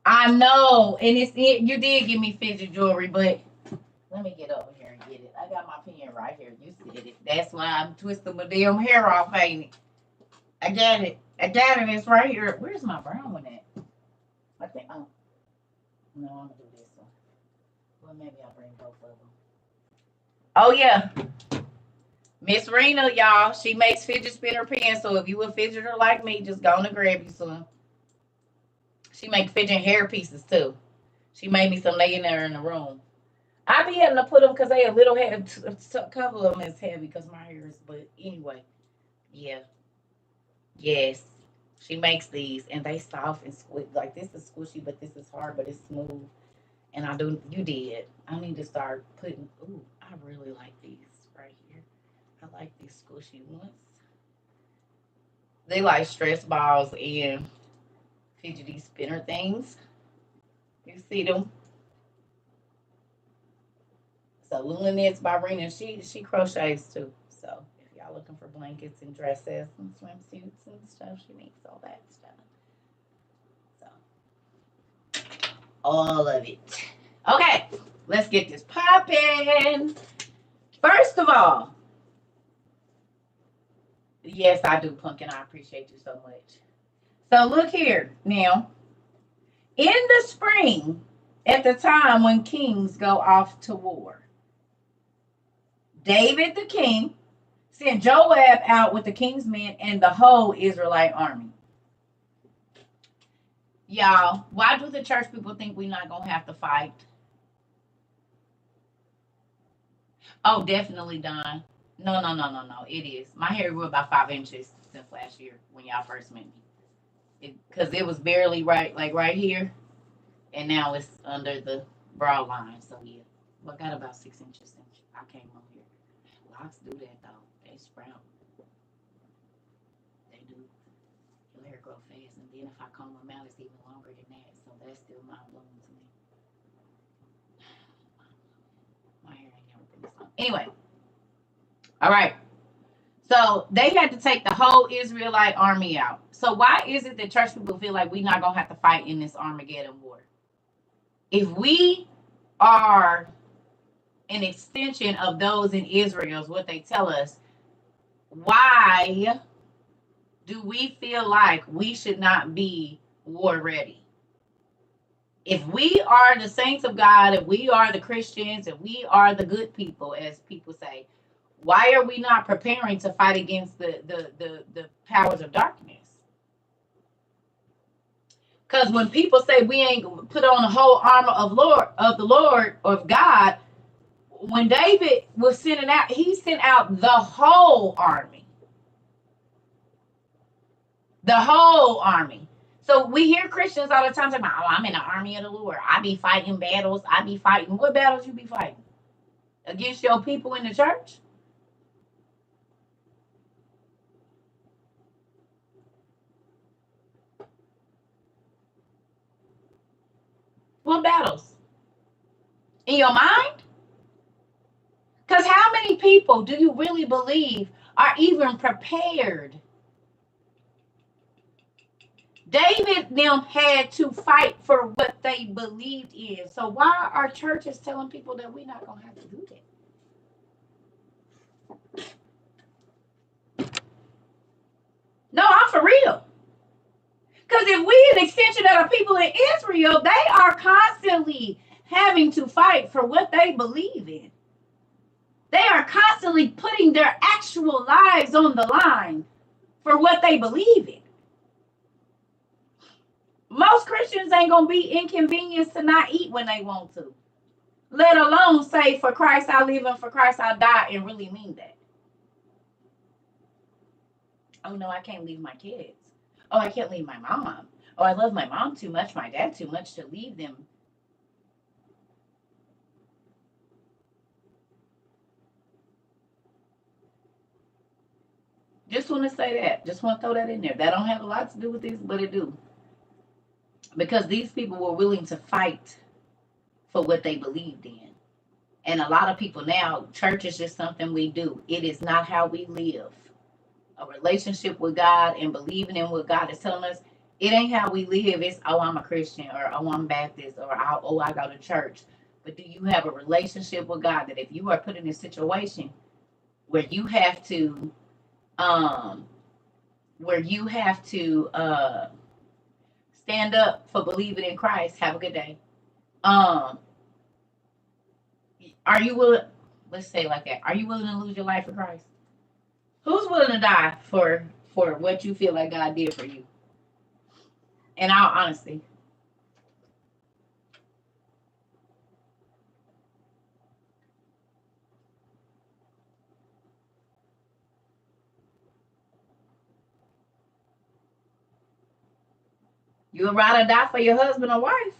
Speaker 1: I know, and you did give me fidget jewelry, but let me get over here and get it. I got my pen right here. You said it. That's why I'm twisting my damn hair off, ain't it? I got it. It's right here. Where's my brown one at? I think. Oh, no, I'm gonna do this one. Well, maybe I'll bring both of them. Oh yeah, Miss Rena, y'all. She makes fidget spinner pens. So if you a fidgeter like me, just go and grab you some. She makes fidget hair pieces too. She made me some laying there in the room. I be having to put them because they a little heavy. A couple of them is heavy because my hair is. But anyway, yeah, yes. She makes these and they soft and squishy. Like this is squishy, but this is hard, but it's smooth. And I do. You did. I need to start putting. Ooh, I really like these right here. I like these squishy ones. They like stress balls and fidgety spinner things. You see them? So Lula Knits by Rena, she crochets too. So if y'all looking for blankets and dresses and swimsuits and stuff, she makes all that stuff. So all of it. Okay, let's get this popping. First of all, yes, I do, Pumpkin. I appreciate you so much. So look here now. In the spring, at the time when kings go off to war, David the king sent Joab out with the king's men and the whole Israelite army. Y'all, why do the church people think we're not going to have to fight? Oh, definitely, Don. No, no, no, no, no. It is. My hair grew about 5 inches since last year when y'all first met me. Because it was barely right, like right here. And now it's under the brow line. So, yeah. Well, I got about 6 inches since I came on here. Locks do that, though. They sprout. They do. Your hair grow fast. And then if I comb them out, it's even longer than that. So, that's still mind blowing to me. My hair ain't never been this long. Anyway. All right. So they had to take the whole Israelite army out. So why is it that church people feel like we're not going to have to fight in this Armageddon war? If we are an extension of those in Israel, is what they tell us, why do we feel like we should not be war ready? If we are the saints of God, if we are the Christians, if we are the good people, as people say, why are we not preparing to fight against the powers of darkness? Because when people say we ain't put on the whole armor of the Lord of God, when David was sending out, he sent out the whole army. The whole army. So we hear Christians all the time talking about, oh, I'm in the army of the Lord. I be fighting battles. I be fighting. What battles you be fighting? Against your people in the church? What battles? In your mind? Because how many people do you really believe are even prepared? David them had to fight for what they believed in. So why are churches telling people that we're not going to have to do that? No, I'm for real. Because if we an extension of the people in Israel, they are constantly having to fight for what they believe in. They are constantly putting their actual lives on the line for what they believe in. Most Christians ain't going to be inconvenienced to not eat when they want to. Let alone say, for Christ I live and for Christ I die, and really mean that. Oh, no, I can't leave my kids. Oh, I can't leave my mom. Oh, I love my mom too much, my dad too much to leave them. Just want to say that. Just want to throw that in there. That don't have a lot to do with this, but it do. Because these people were willing to fight for what they believed in. And a lot of people now, church is just something we do. It is not how we live. A relationship with God and believing in what God is telling us, it ain't how we live. It's, oh, I'm a Christian, or oh, I'm Baptist, or oh, I go to church. But do you have a relationship with God that if you are put in a situation where you have to stand up for believing in Christ, have a good day. Are you willing, let's say it like that, are you willing to lose your life for Christ? Who's willing to die for what you feel like God did for you? In all honesty. You would ride or die for your husband or wife?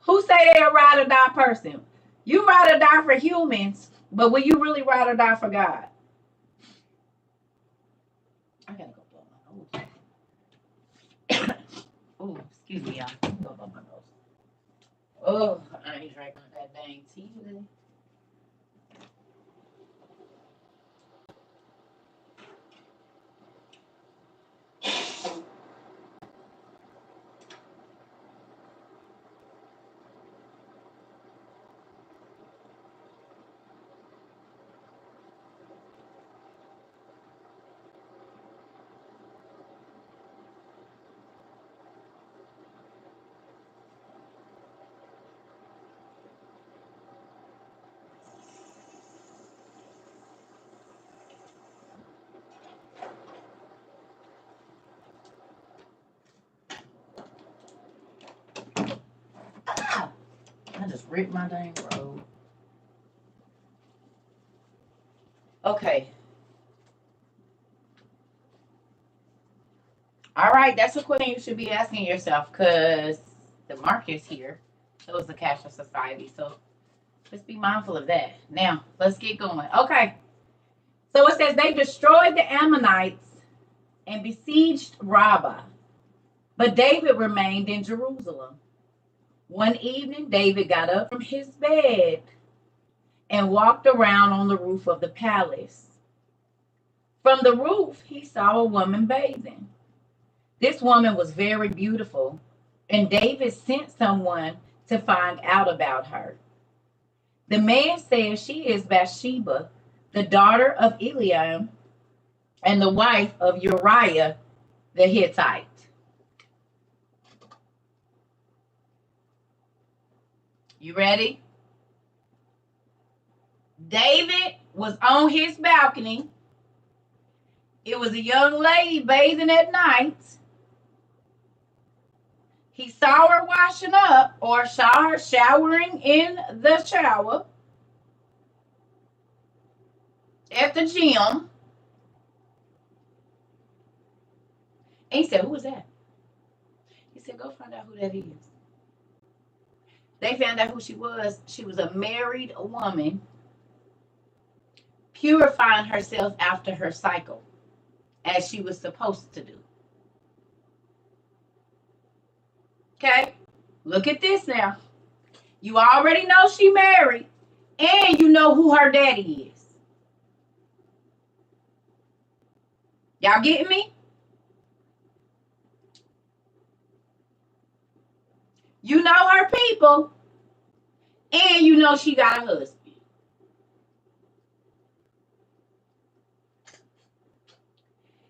Speaker 1: Who say they're a ride or die person? You ride or die for humans, but will you really ride or die for God? I gotta go blow my nose. Oh, excuse me, y'all. Go blow my nose. Oh, I ain't drinking that dang tea today. Ah, I just ripped my dang robe. Okay. All right, that's a question you should be asking yourself because the market's here. So is the cashless society. So just be mindful of that. Now, let's get going. Okay. So it says they destroyed the Ammonites and besieged Rabbah, but David remained in Jerusalem. One evening, David got up from his bed and walked around on the roof of the palace. From the roof, he saw a woman bathing. This woman was very beautiful, and David sent someone to find out about her. The man said she is Bathsheba, the daughter of Eliam, and the wife of Uriah the Hittite. You ready? David was on his balcony. It was a young lady bathing at night. He saw her washing up or saw her showering in the shower at the gym. And he said, "Who was that?" He said, "Go find out who that is." They found out who she was. She was a married woman purifying herself after her cycle, as she was supposed to do. Okay? Look at this now. You already know she married, and you know who her daddy is. Y'all getting me? You know her people, and you know she got a husband.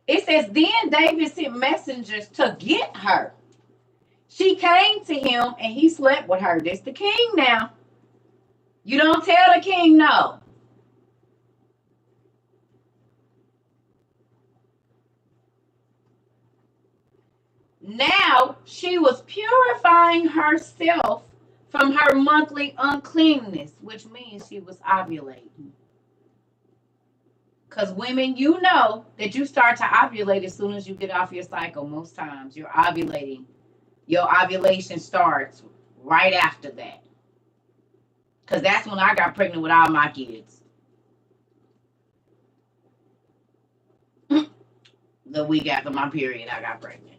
Speaker 1: It says, then David sent messengers to get her. She came to him, and he slept with her. This the king now. You don't tell the king no. Now she was purifying herself from her monthly uncleanness, which means she was ovulating. Because women, you know that you start to ovulate as soon as you get off your cycle. Most times you're ovulating. Your ovulation starts right after that. Because that's when I got pregnant with all my kids. The week after my period, I got pregnant.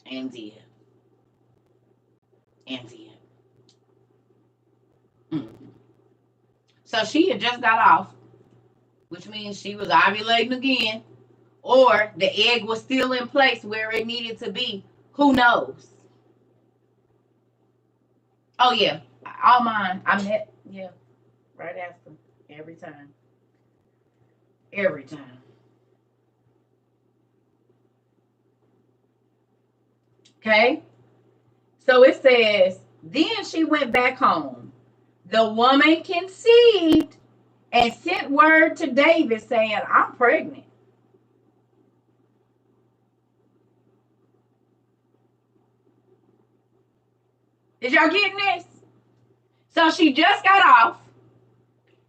Speaker 1: And did. So she had just got off, which means she was ovulating again, or the egg was still in place where it needed to be. Who knows? Oh yeah, all mine. I met right after every time. Every time. Okay. So it says, then she went back home. The woman conceived and sent word to David saying, I'm pregnant. Is y'all getting this? So she just got off.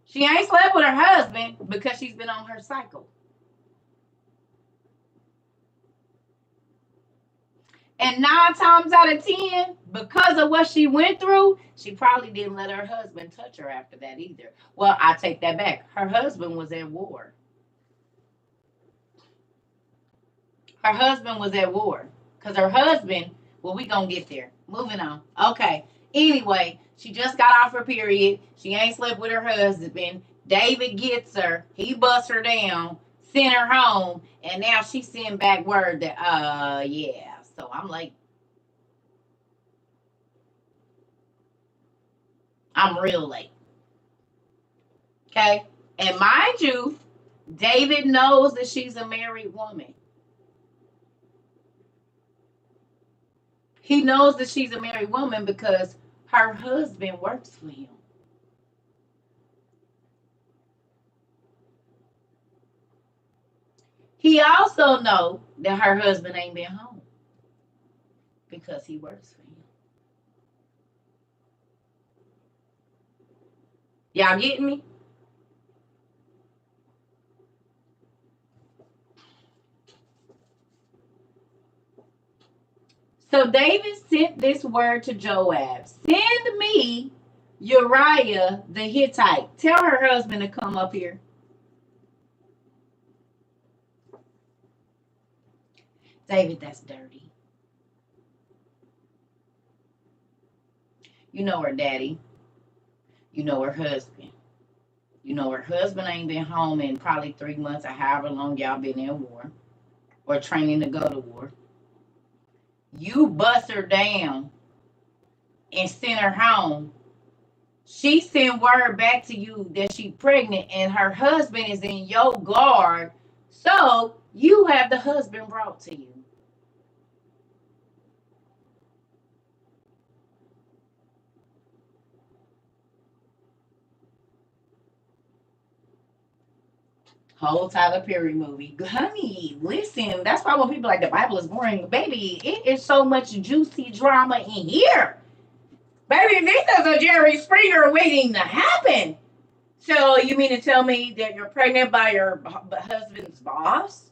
Speaker 1: She ain't slept with her husband because she's been on her cycle. And 9 times out of 10, because of what she went through, she probably didn't let her husband touch her after that either. Well, I take that back. Her husband was at war. Her husband was at war. Because her husband, well, we gonna get there. Moving on. Okay. Anyway, she just got off her period. She ain't slept with her husband. David gets her. He busts her down, sent her home, and now she sent back word that, yeah. So I'm like, I'm real late. Okay. And mind you, David knows that she's a married woman. He knows that she's a married woman because her husband works for him. He also know that her husband ain't been home because he works for him. Y'all getting me? So David sent this word to Joab. Send me Uriah the Hittite. Tell her husband to come up here. David, that's dirty. You know her daddy. You know her husband. You know her husband ain't been home in probably 3 months or however long y'all been in war or training to go to war. You bust her down and sent her home. She sent word back to you that she's pregnant and her husband is in your guard. So you have the husband brought to you. Whole Tyler Perry movie. Honey, listen, that's why when people like the Bible is boring, baby, it is so much juicy drama in here. Baby, this is a Jerry Springer waiting to happen. So you mean to tell me that you're pregnant by your husband's boss?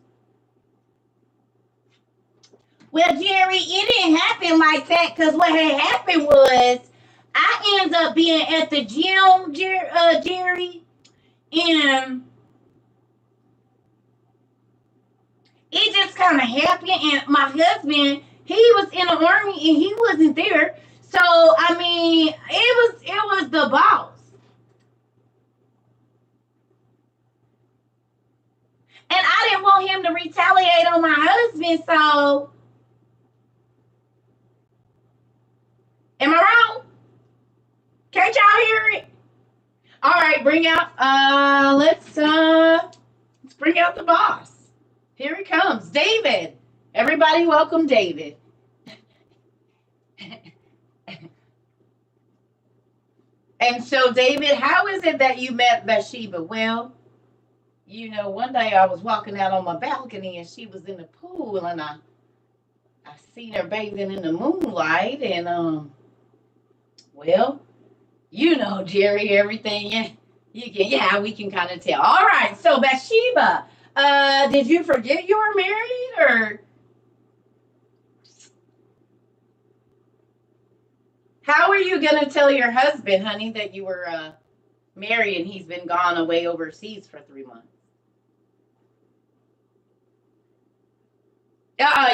Speaker 1: Well, Jerry, it didn't happen like that because what had happened was I ended up being at the gym, Jerry, and it just kind of happened. And my husband, he was in the army and he wasn't there. So I mean, it was the boss, and I didn't want him to retaliate on my husband. So am I wrong? Can't y'all hear it? All right, bring out. Let's bring out the boss. Here he comes, David. Everybody, welcome David. And so, David, how is it that you met Bathsheba? Well, one day I was walking out on my balcony and she was in the pool, and I seen her bathing in the moonlight, and well, Jerry, everything we can kind of tell. All right, so Bathsheba, did you forget you were married, or how are you gonna tell your husband, honey, that you were married and he's been gone away overseas for 3 months?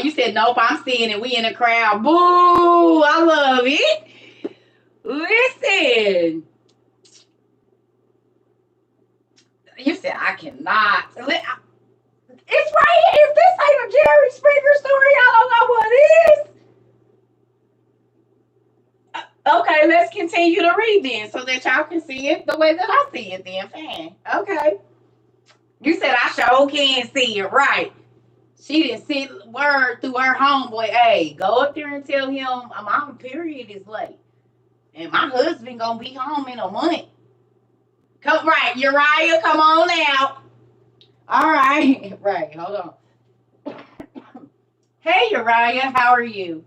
Speaker 1: You said nope. I'm seeing it. We in a crowd. Boo! I love it. Listen, you said I cannot. It's right here. If this ain't a Jerry Springer story, I don't know what is. Okay, let's continue to read then so that y'all can see it the way that I see it then. Fine. Okay. You said I sure can see it. Right. She didn't send word through her homeboy. Hey, go up there and tell him my period is late. And my husband gonna be home in a month. Come right, Uriah, come on out. All right. Right, hold on. Hey Uriah, how are you?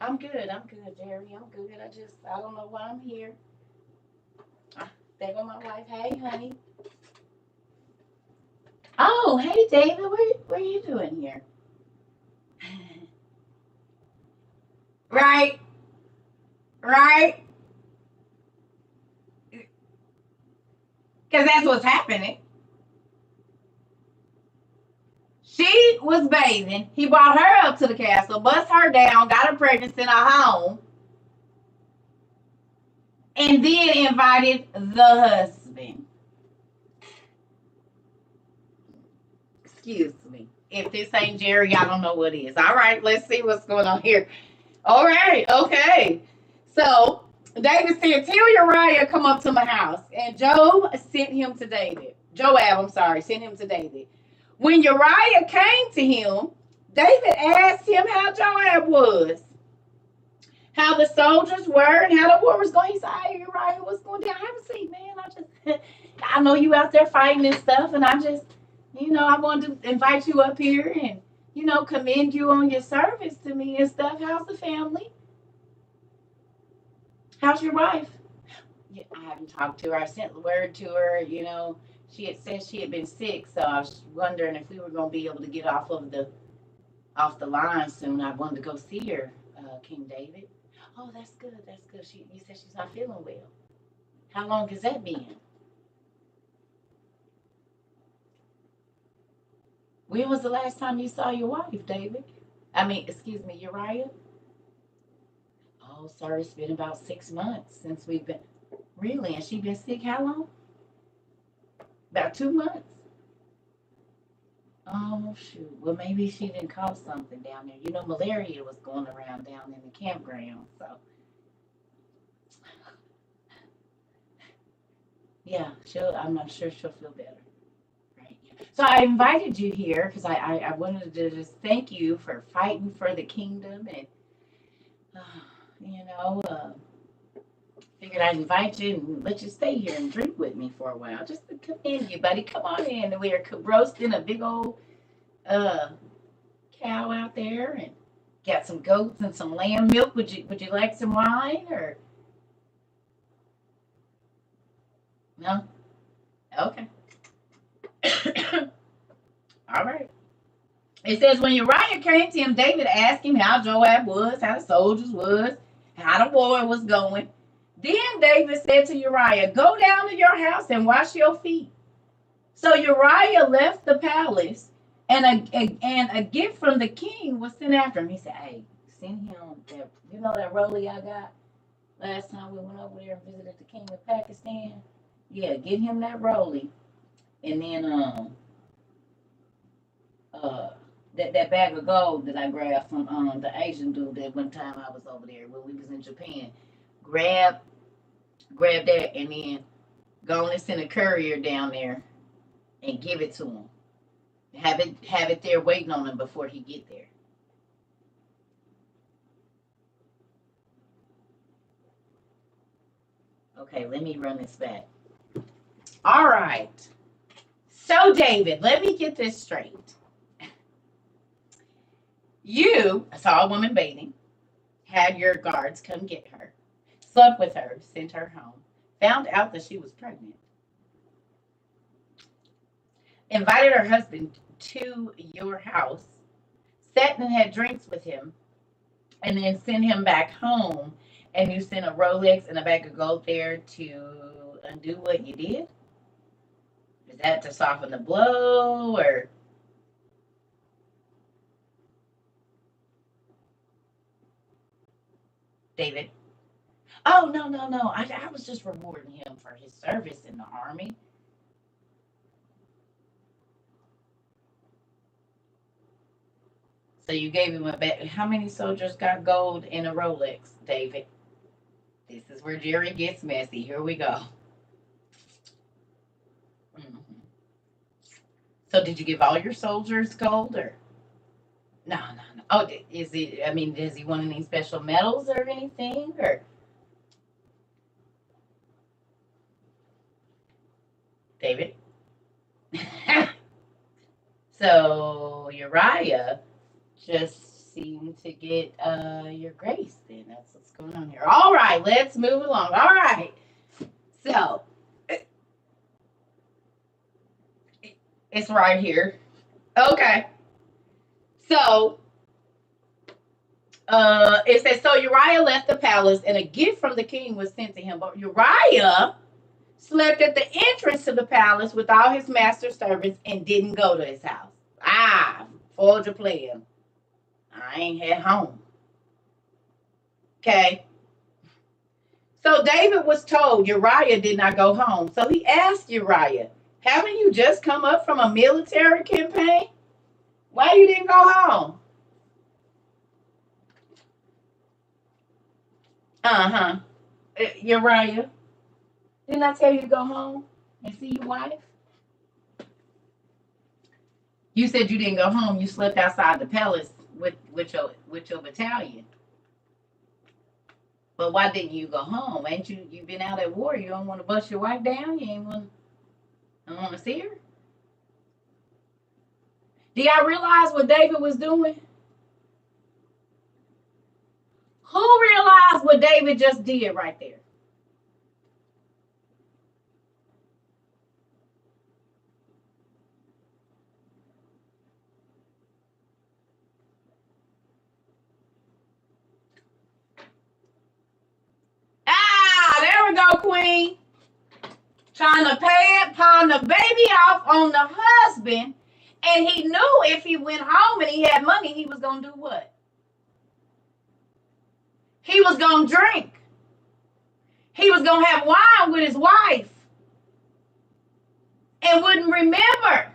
Speaker 1: I'm good, Jerry. I'm good. I don't know why I'm here. There go my wife. Hey, honey. Oh, hey, David. What are you doing here? Right? Right? Because that's what's happening. She was bathing. He brought her up to the castle, bust her down, got her pregnant, sent her home, and then invited the husband. Excuse me. If this ain't Jerry, I don't know what is. All right, let's see what's going on here. All right, okay. So David said, "Tell Uriah come up to my house." And Joab sent him to David. Joab, I'm sorry, sent him to David. When Uriah came to him, David asked him how Joab was, how the soldiers were, and how the war was going. He said, "Hey, Uriah, what's going down? Have a seat, man. I know you out there fighting and stuff, and I wanted to invite you up here and, commend you on your service to me and stuff. How's the family? How's your wife?" Yeah, I haven't talked to her. I sent the word to her. She had said she had been sick, so I was wondering if we were going to be able to get off the line soon. I wanted to go see her, King David. Oh, that's good. That's good. You said she's not feeling well. How long has that been? When was the last time you saw your wife, David? I mean, excuse me, Uriah? Oh, sir, it's been about 6 months since we've been. Really? And she been sick how long? About 2 months. Oh, shoot. Well, maybe she didn't cause something down there. Malaria was going around down in the campground. So, yeah, I'm not sure she'll feel better. Right. Yeah. So I invited you here because I wanted to just thank you for fighting for the kingdom and, uh, you know, uh, figured I'd invite you and let you stay here and drink with me for a while. Just to commend you, buddy. Come on in. We're roasting a big old uh, cow out there and got some goats and some lamb milk. Would you like some wine or no? Okay. All right. It says when Uriah came to him, David asked him how Joab was, how the soldiers was, how the war was going. Then David said to Uriah, "Go down to your house and wash your feet." So Uriah left the palace, and a gift from the king was sent after him. He said, "Hey, send him that rollie I got last time we went over there and visited the king of Pakistan. Yeah, get him that rollie, and then uh that bag of gold that I grabbed from the Asian dude that one time I was over there when we was in Japan. Grab grab that, and then go on and send a courier down there and give it to him. Have it there waiting on him before he get there." Okay, let me run this back. All right. So David, let me get this straight. You saw a woman bathing, had your guards come get her, slept with her, sent her home, found out that she was pregnant, invited her husband to your house, sat and had drinks with him, and then sent him back home, and you sent a Rolex and a bag of gold there to undo what you did? Is that to soften the blow or David? Oh, no, no, no. I was just rewarding him for his service in the army. So you gave him a bet. How many soldiers got gold in a Rolex, David? This is where Jerry gets messy. Here we go. Mhm. So did you give all your soldiers gold or no, no, no? Oh, is he? I mean, does he want any special medals or anything or David? So Uriah just seemed to get your grace. Then that's what's going on here. All right, let's move along. All right, so it's right here. Okay, so It says, so Uriah left the palace, and a gift from the king was sent to him. But Uriah slept at the entrance to the palace with all his master's servants and didn't go to his house. Foiled your plan. I ain't at home. Okay. So David was told Uriah did not go home. So he asked Uriah, haven't you just come up from a military campaign? Why you didn't go home? Uriah, didn't I tell you to go home and see your wife? You said you didn't go home. You slept outside the palace with your battalion. But why didn't you go home? Ain't you been out at war? You don't want to bust your wife down? You ain't want to see her? Do y'all realize what David was doing? Who realized what David just did right there? There we go, Queen. Trying to pawn the baby off on the husband. And he knew if he went home and he had money, he was going to do what? He was going to drink. He was going to have wine with his wife. And wouldn't remember.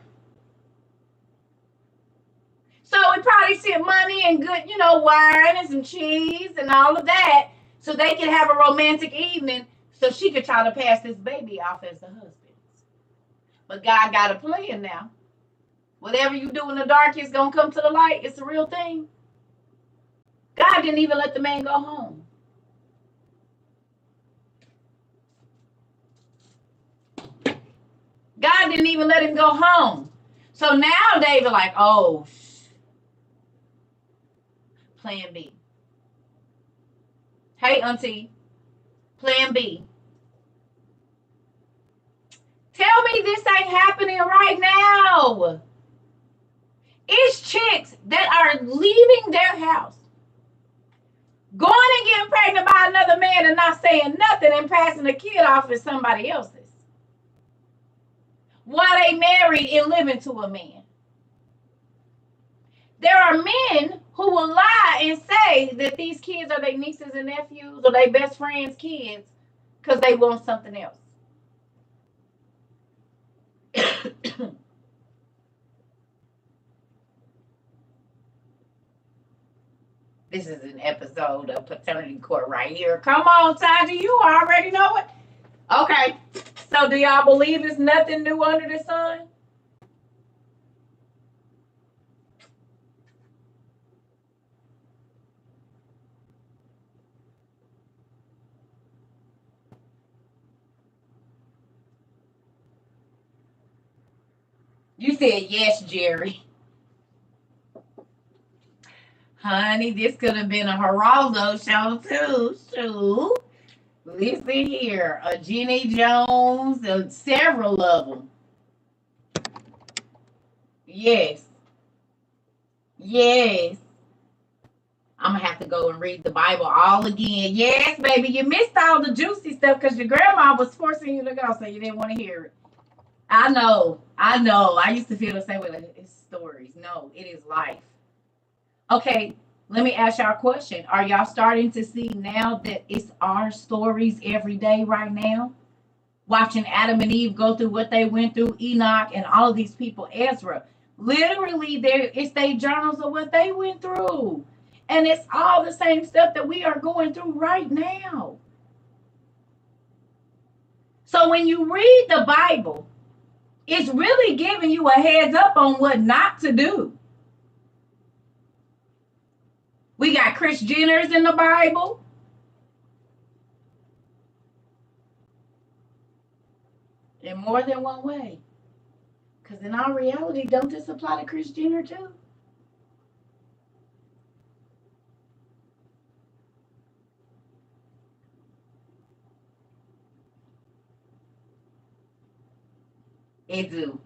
Speaker 1: So he probably sent money and good, wine and some cheese and all of that so they could have a romantic evening so she could try to pass this baby off as the husband. But God got a plan now. Whatever you do in the dark is going to come to the light. It's a real thing. God didn't even let the man go home. God didn't even let him go home. So now David like, plan B. Hey, auntie, plan B. Tell me this ain't happening right now. It's chicks that are leaving their house, going and getting pregnant by another man and not saying nothing and passing the kid off as somebody else's. While they married and living to a man. There are men who will lie and say that these kids are their nieces and nephews or their best friends' kids because they want something else. This is an episode of Paternity Court right here. Come on, Taji, you already know it. Okay, so do y'all believe there's nothing new under the sun? You said yes, Jerry. Honey, this could have been a Geraldo show too. Shoot. Listen here. A Jenny Jones, several of them. Yes. Yes. I'm going to have to go and read the Bible all again. Yes, baby. You missed all the juicy stuff because your grandma was forcing you to go, so you didn't want to hear it. I know. I used to feel the same way. Like, it's stories. No, it is life. Okay, let me ask y'all a question. Are y'all starting to see now that it's our stories every day right now? Watching Adam and Eve go through what they went through, Enoch and all of these people, Ezra. Literally, it's their journals of what they went through. And it's all the same stuff that we are going through right now. So when you read the Bible, it's really giving you a heads up on what not to do. We got Kris Jenners in the Bible. In more than one way. Because in our reality, don't this apply to Kris Jenner too? It do.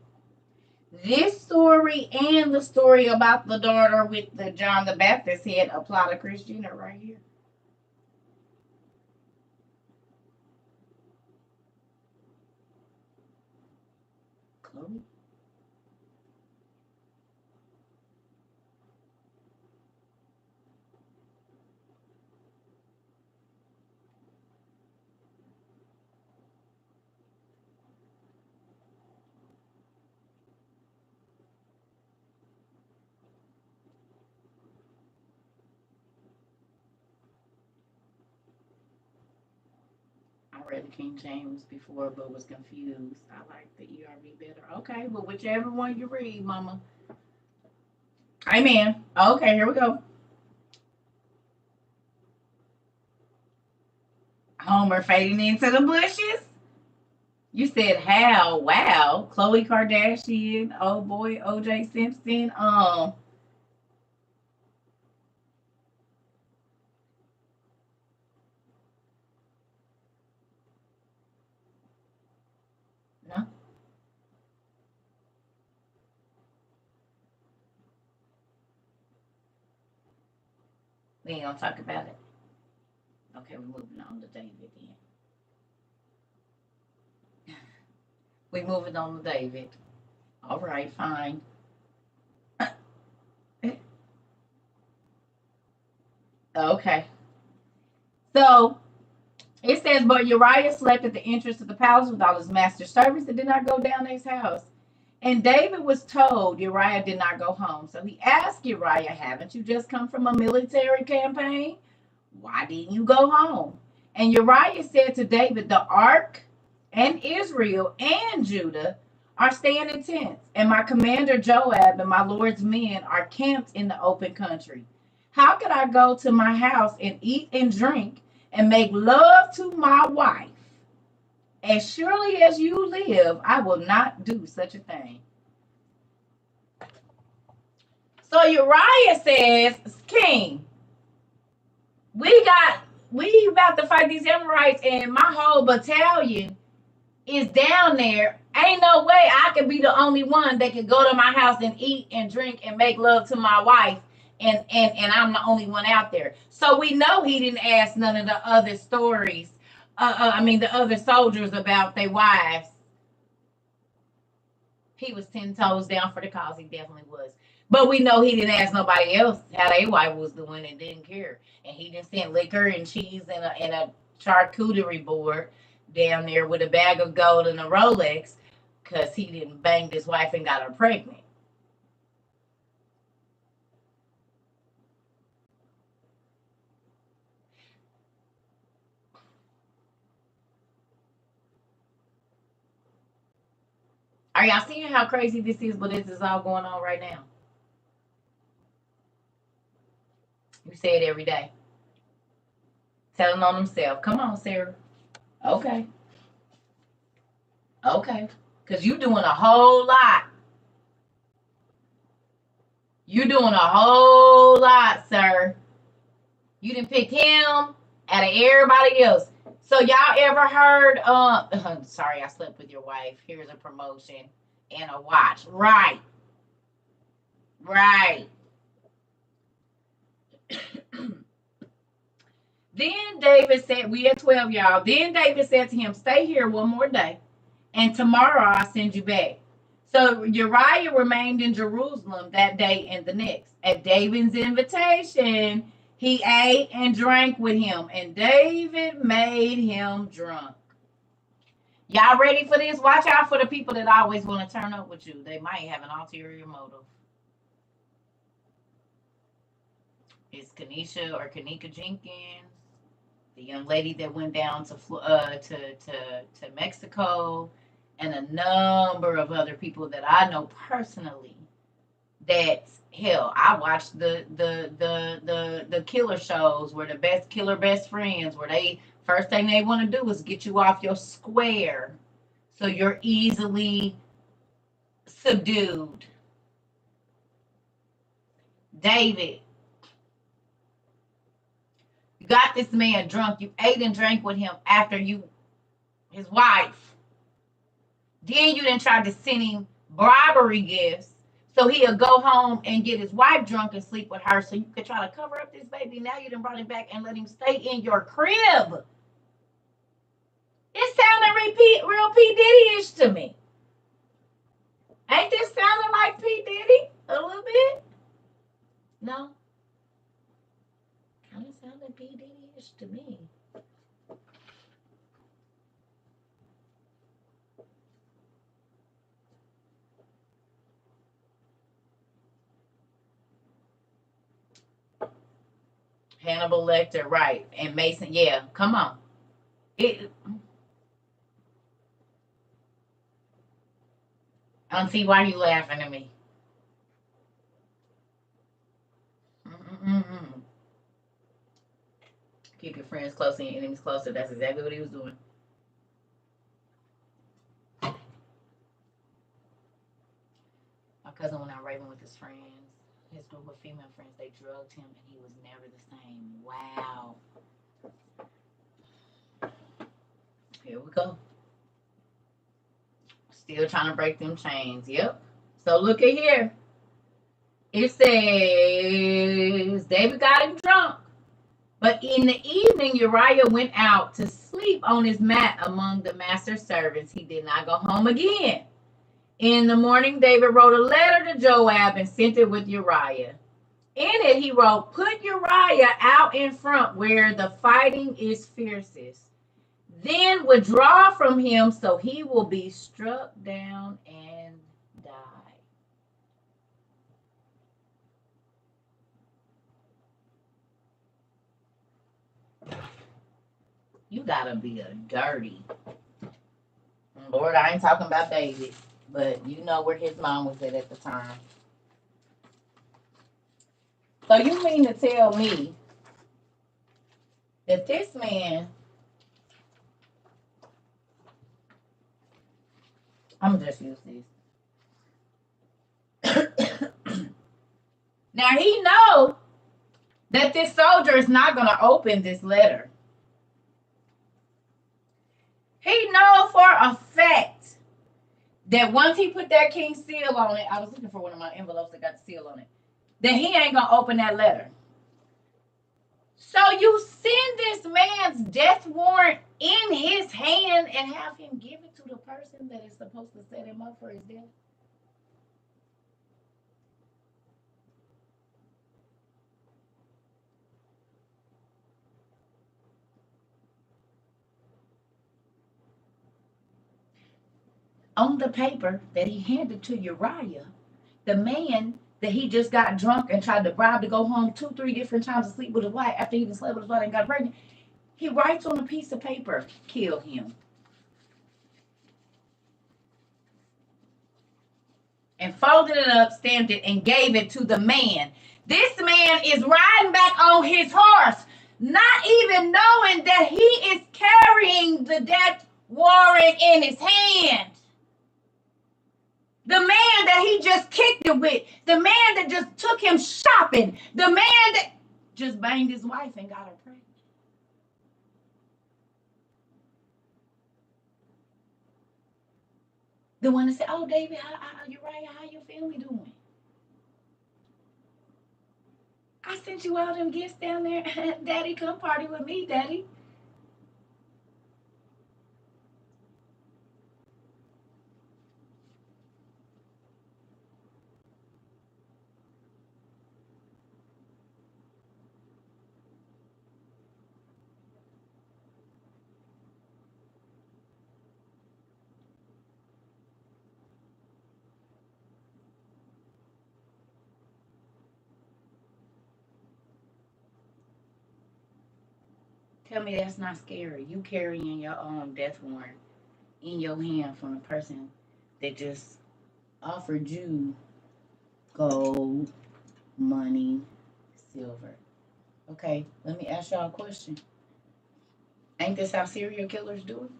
Speaker 1: This story and the story about the daughter with the John the Baptist head apply to Christina right here. Chloe. I read the King James before, but was confused. I like the ERV better. Okay, well, whichever one you read, Mama. Amen. Okay, here we go. Homer fading into the bushes. You said how? Wow. Khloe Kardashian. Oh boy, OJ Simpson. No, we ain't gonna talk about it. Okay, we're moving on to David then. We moving on to David. All right, fine. Okay. So it says, but Uriah slept at the entrance of the palace with all his master's servants and did not go down to his house. And David was told Uriah did not go home. So he asked Uriah, haven't you just come from a military campaign? Why didn't you go home? And Uriah said to David, the ark and Israel and Judah are staying in tents, and my commander Joab and my Lord's men are camped in the open country. How could I go to my house and eat and drink and make love to my wife? As surely as you live, I will not do such a thing. So Uriah says, King, we about to fight these Amorites, and my whole battalion is down there. Ain't no way I could be the only one that could go to my house and eat and drink and make love to my wife, and I'm the only one out there. So we know he didn't ask none of the other stories. The other soldiers about their wives. He was 10 toes down for the cause. He definitely was. But we know he didn't ask nobody else how their wife was doing and didn't care. And he didn't send liquor and cheese and a charcuterie board down there with a bag of gold and a Rolex because he didn't bang his wife and got her pregnant. Are y'all seeing how crazy this is? But this is all going on right now. You say it every day. Telling on himself. Come on, Sarah. Okay. Okay. Because you doing a whole lot. You doing a whole lot, sir. You didn't pick him out of everybody else. So y'all ever heard sorry, I slept with your wife. Here's a promotion and a watch. Right. Right. Then David said, we at 12, y'all. Then David said to him, stay here one more day, and tomorrow I'll send you back. So Uriah remained in Jerusalem that day and the next. At David's invitation, he ate and drank with him, and David made him drunk. Y'all ready for this? Watch out for the people that always want to turn up with you. They might have an ulterior motive. It's Kanisha or Kanika Jenkins, the young lady that went down to Mexico, and a number of other people that I know personally. That hell, I watched the killer shows where the best killer best friends, where they first thing they want to do is get you off your square, so you're easily subdued. David, you got this man drunk. You ate and drank with him after his wife. Then you didn't try to send him bribery gifts. So he'll go home and get his wife drunk and sleep with her so you could try to cover up this baby. Now you done brought him back and let him stay in your crib. It sounded real P. Diddy-ish to me. Ain't this sounding like P. Diddy a little bit? No? Kind of sounding P. Diddy-ish to me. Hannibal Lecter, right. And Mason, yeah, come on. Auntie, why are you laughing at me? Mm-mm-mm. Keep your friends close and your enemies closer. That's exactly what he was doing. My cousin went out raving with his friends. His group of female friends, they drugged him and he was never the same. Wow. Here we go. Still trying to break them chains. Yep. So look at here. It says David got him drunk. But in the evening, Uriah went out to sleep on his mat among the master's servants. He did not go home again. In the morning, David wrote a letter to Joab and sent it with Uriah. In it, he wrote, "Put Uriah out in front where the fighting is fiercest. Then withdraw from him so he will be struck down and die." You gotta be a dirty. Lord, I ain't talking about David, but you know where his mom was at the time. So you mean to tell me that this man, I'm gonna just use this. Now he know that this soldier is not gonna open this letter. He know for a fact that once he put that king's seal on it, I was looking for one of my envelopes that got the seal on it, that he ain't gonna open that letter. So you send this man's death warrant in his hand and have him give it to the person that is supposed to set him up for his death? On the paper that he handed to Uriah, the man that he just got drunk and tried to bribe to go home 2-3 different times to sleep with his wife after he even slept with his wife and got pregnant, he writes on a piece of paper, "Kill him." And folded it up, stamped it, and gave it to the man. This man is riding back on his horse, not even knowing that he is carrying the death warrant in his hand. The man that he just kicked it with, the man that just took him shopping, the man that just banged his wife and got her pregnant. The one that said, "Oh, David, Uriah, how your family doing? I sent you all them gifts down there. Daddy, come party with me, Daddy." Tell me that's not scary. You carrying your own death warrant in your hand from a person that just offered you gold, money, silver. Okay, let me ask y'all a question. Ain't this how serial killers do it?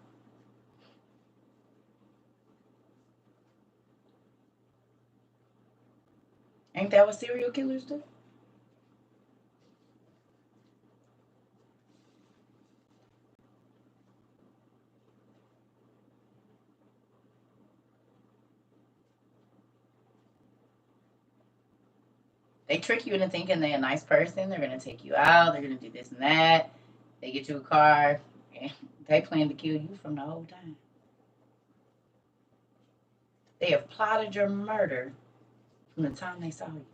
Speaker 1: Ain't that what serial killers do? They trick you into thinking they're a nice person. They're going to take you out. They're going to do this and that. They get you a car. And they plan to kill you from the whole time. They have plotted your murder from the time they saw you.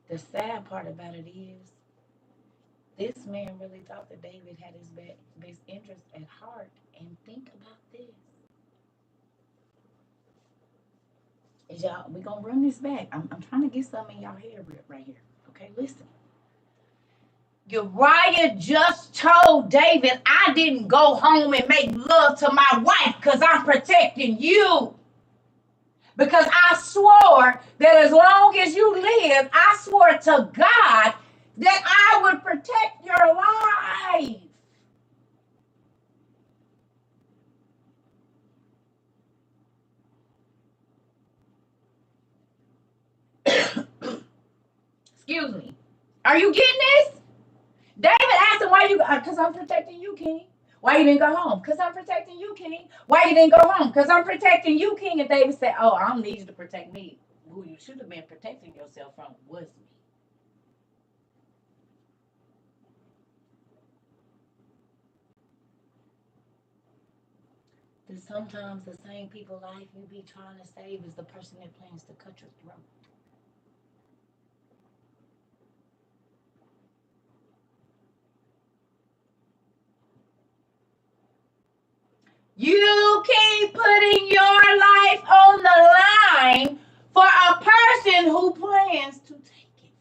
Speaker 1: The sad part about it is, this man really thought that David had his best interest at heart. And think about this. Is y'all, we gonna run this back. I'm trying to get some in y'all head right here. Okay, listen. Uriah just told David, I didn't go home and make love to my wife because I'm protecting you. Because I swore that as long as you live, I swore to God that I would protect your life. Excuse me. Are you getting this? David asked him, why you, because I'm protecting you, king. Why you didn't go home? Because I'm protecting you, king. Why you didn't go home? Because I'm protecting you, king. And David said, oh, I don't need you to protect me. Who you should have been protecting yourself from was me. That sometimes the same people life you be trying to save is the person that plans to cut your throat. You keep putting your life on the line for a person who plans to take it.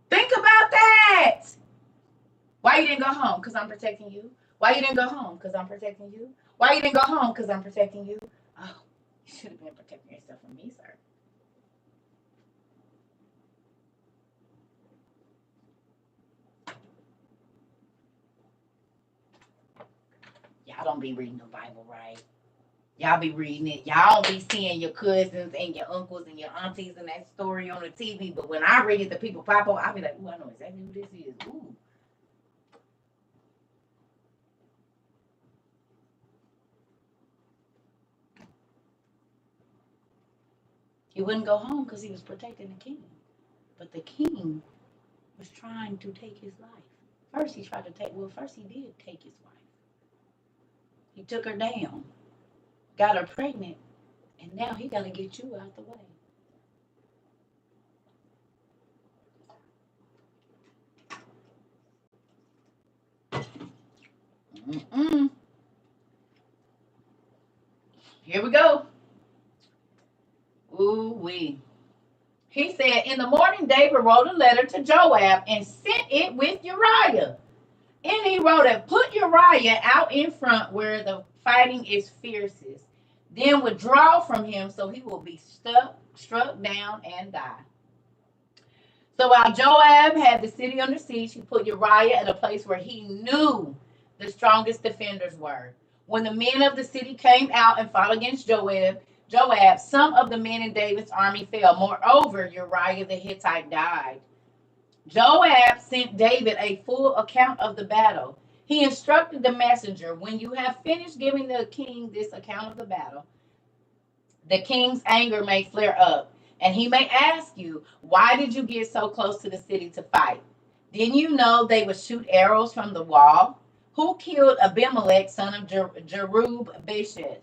Speaker 1: Think about that. Why you didn't go home? Because I'm protecting you. Why you didn't go home? Because I'm protecting you. Why you didn't go home? Because I'm protecting you. Oh, you should have been protecting yourself from me, sir. Y'all don't be reading the Bible right. Y'all be reading it. Y'all don't be seeing your cousins and your uncles and your aunties and that story on the TV. But when I read it, the people pop up, I'll be like, ooh, I know exactly who this is. Ooh. He wouldn't go home because he was protecting the king. But the king was trying to take his life. First, he tried to take, well, first he did take his wife. He took her down, got her pregnant, and now he got to get you out the way. Mm-mm. Here we go. Ooh wee. He said, in the morning, David wrote a letter to Joab and sent it with Uriah. And he wrote it, put Uriah out in front where the fighting is fiercest. Then withdraw from him so he will be struck down and die. So while Joab had the city under siege, he put Uriah at a place where he knew the strongest defenders were. When the men of the city came out and fought against Joab, some of the men in David's army fell. Moreover, Uriah the Hittite died. Joab sent David a full account of the battle. He instructed the messenger, when you have finished giving the king this account of the battle, the king's anger may flare up, and he may ask you, why did you get so close to the city to fight? Didn't you know they would shoot arrows from the wall? Who killed Abimelech, son of Jerub-Besheth?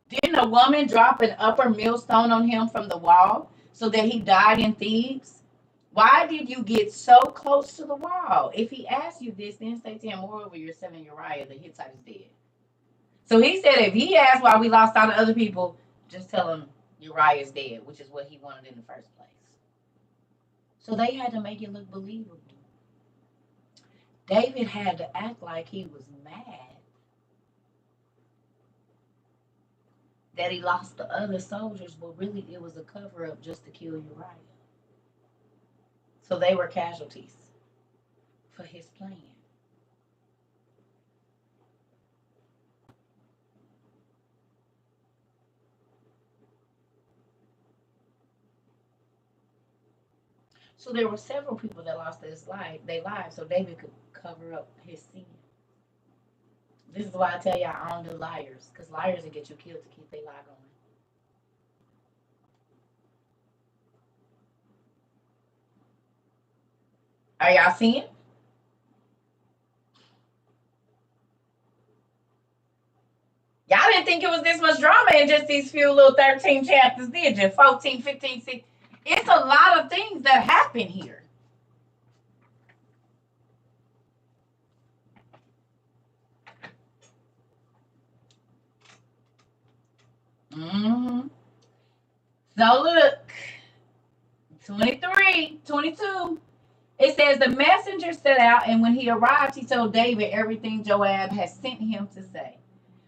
Speaker 1: Didn't a woman drop an upper millstone on him from the wall so that he died in Thebes? Why did you get so close to the wall? If he asks you this, then say to him, moreover, your son Uriah the Hittite is dead. So he said, if he asks why we lost out to other people, just tell him Uriah is dead, which is what he wanted in the first place. So they had to make it look believable. David had to act like he was mad that he lost the other soldiers, but really it was a cover up just to kill Uriah. So they were casualties for his plan. So there were several people that lost their lives, so David could cover up his sin. This is why I tell y'all I don't do liars, because liars will get you killed to keep their lie going. Are y'all seeing? Y'all didn't think it was this much drama in just these few little 13 chapters, did you? 14, 15, 16. It's a lot of things that happen here. Mm-hmm. So look, 23, 22. It says the messenger set out, and when he arrived, he told David everything Joab had sent him to say.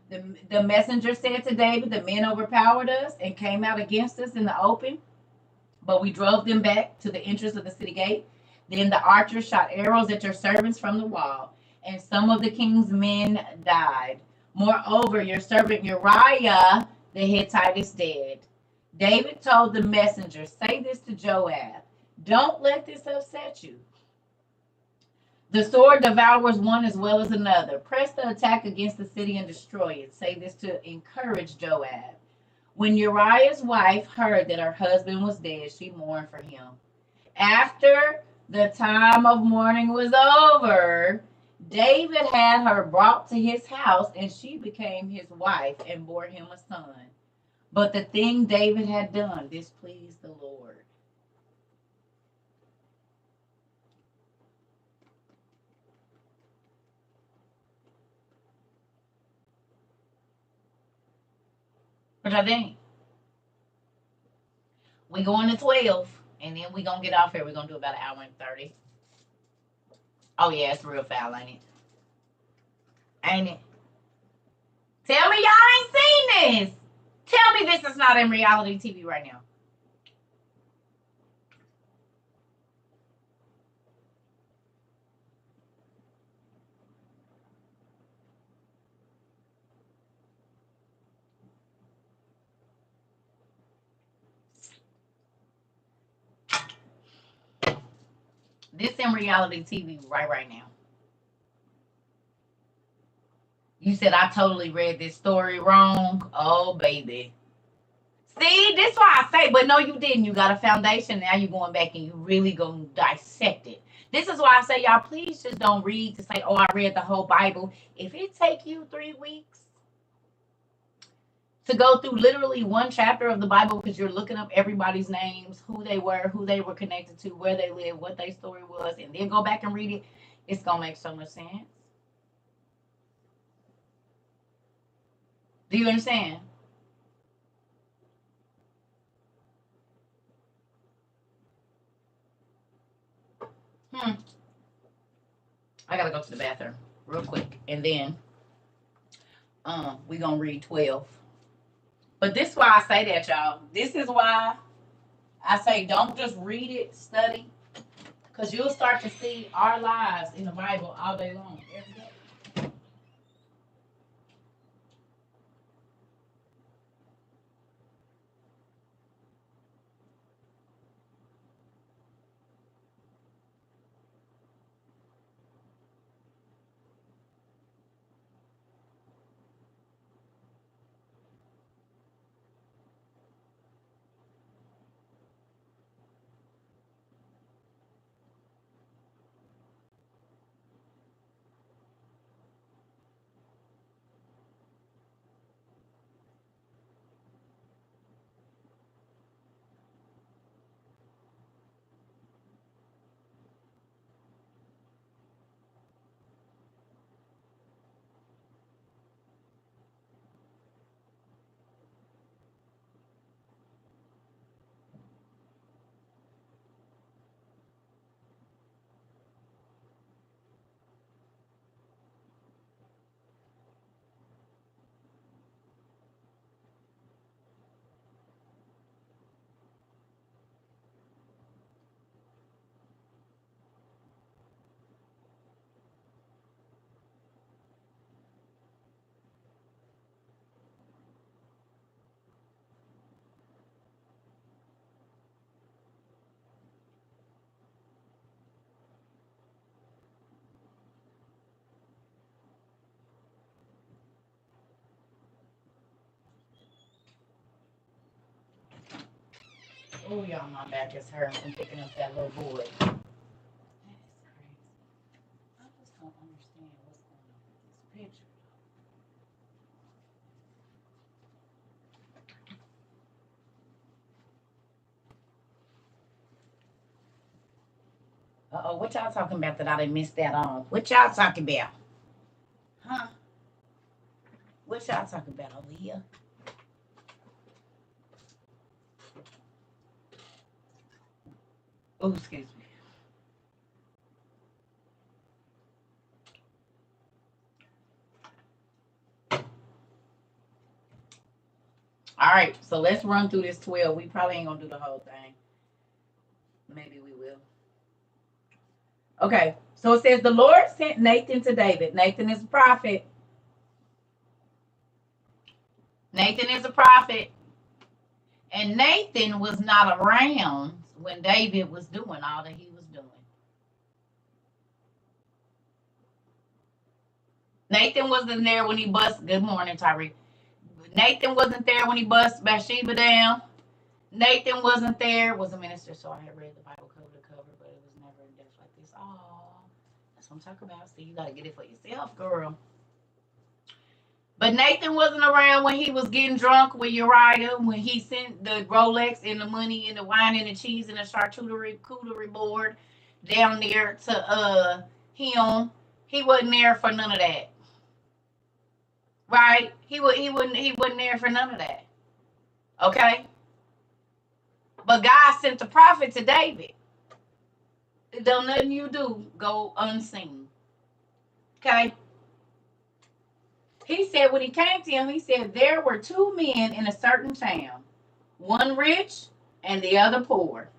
Speaker 1: The messenger said to David, the men overpowered us and came out against us in the open, but we drove them back to the entrance of the city gate. Then the archers shot arrows at your servants from the wall, and some of the king's men died. Moreover, your servant Uriah the Hittite is dead. David told the messenger, say this to Joab, don't let this upset you. The sword devours one as well as another. Press the attack against the city and destroy it. Say this to encourage Joab. When Uriah's wife heard that her husband was dead, she mourned for him. After the time of mourning was over, David had her brought to his house, and she became his wife and bore him a son. But the thing David had done displeased the Lord. What I think? We going to 12, and then we gonna get off here. We're gonna do about an hour and 30. Oh yeah, it's real foul, ain't it? Ain't it? Tell me y'all ain't seen this. Tell me this is not in reality TV right now. This in reality TV right now. You said I totally read this story wrong. Oh baby. See, this is why I say, but no, you didn't. You got a foundation. Now you're going back and you really gonna dissect it. This is why I say, y'all, please just don't read to say, oh, I read the whole Bible. If it take you 3 weeks to go through literally one chapter of the Bible because you're looking up everybody's names, who they were connected to, where they lived, what their story was, and then go back and read it, it's gonna make so much sense. Do you understand? I gotta go to the bathroom real quick, and then we gonna read 12. But this is why I say that, y'all. This is why I say don't just read it, study, because you'll start to see our lives in the Bible all day long, every day. Oh, y'all, my back is hurting from picking up that little boy. That is crazy. I just don't understand what's going on with this picture. Uh-oh, what y'all talking about that I didn't miss that on? What y'all talking about? Huh? What y'all talking about over here? Oh, excuse me. All right, so let's run through this 12. We probably ain't gonna do the whole thing. Maybe we will. Okay, so it says the Lord sent Nathan to David. Nathan is a prophet. Nathan is a prophet. And Nathan was not around when David was doing all that he was doing. Nathan wasn't there when he bust. Good morning, Tyreek. Nathan wasn't there when he bust Bathsheba down. Nathan wasn't there. Was a minister, so I had read the Bible cover to cover, but it was never in depth like this. Oh, that's what I'm talking about. See, you got to get it for yourself, girl. But Nathan wasn't around when he was getting drunk with Uriah, when he sent the Rolex and the money and the wine and the cheese and the charcuterie board down there to him. He wasn't there for none of that. Right? He wasn't there for none of that. Okay? But God sent the prophet to David. Don't nothing you do go unseen. Okay? He said when he came to him, he said there were two men in a certain town, one rich and the other poor.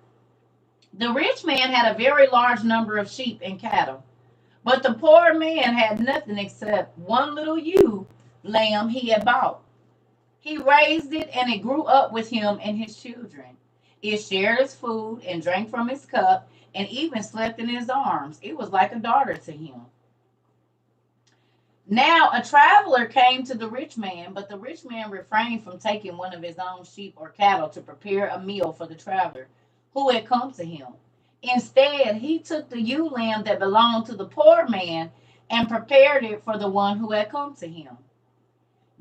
Speaker 1: The rich man had a very large number of sheep and cattle, but the poor man had nothing except one little ewe lamb he had bought. He raised it and it grew up with him and his children. It shared his food and drank from his cup and even slept in his arms. It was like a daughter to him. Now a traveler came to the rich man, but the rich man refrained from taking one of his own sheep or cattle to prepare a meal for the traveler who had come to him. Instead, he took the ewe lamb that belonged to the poor man and prepared it for the one who had come to him.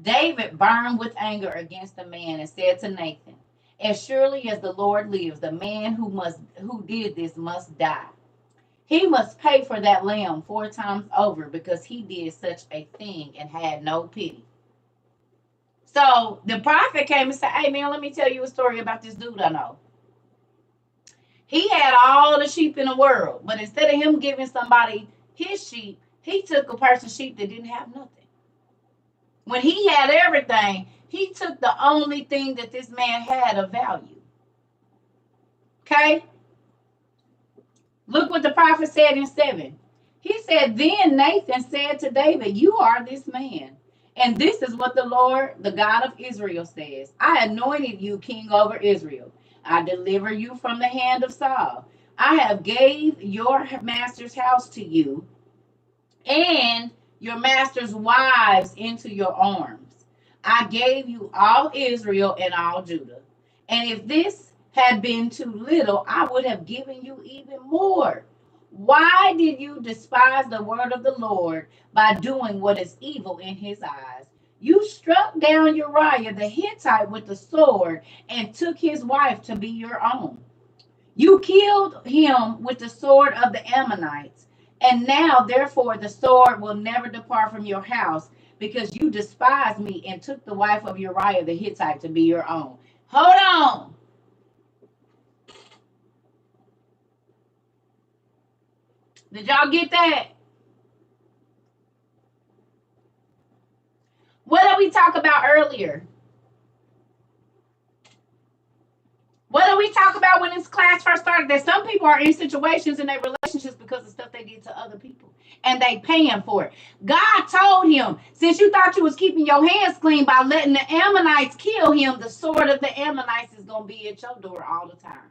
Speaker 1: David burned with anger against the man and said to Nathan, as surely as the Lord lives, the man who did this must die. He must pay for that lamb 4 times over because he did such a thing and had no pity. So the prophet came and said, hey man, let me tell you a story about this dude I know. He had all the sheep in the world, but instead of him giving somebody his sheep, he took a person's sheep that didn't have nothing. When he had everything, he took the only thing that this man had of value. Okay? Look what the prophet said in 7. He said, then Nathan said to David, you are this man. And this is what the Lord, the God of Israel, says. I anointed you king over Israel. I deliver you from the hand of Saul. I have gave your master's house to you and your master's wives into your arms. I gave you all Israel and all Judah. And if this had been too little, I would have given you even more. Why did you despise the word of the Lord by doing what is evil in his eyes? You struck down Uriah the Hittite with the sword and took his wife to be your own. You killed him with the sword of the Ammonites. And now, therefore, the sword will never depart from your house because you despised me and took the wife of Uriah the Hittite to be your own. Hold on. Did y'all get that? What did we talk about earlier? What did we talk about when this class first started? That some people are in situations in their relationships because of stuff they did to other people. And they paying for it. God told him, since you thought you was keeping your hands clean by letting the Ammonites kill him, the sword of the Ammonites is going to be at your door all the time.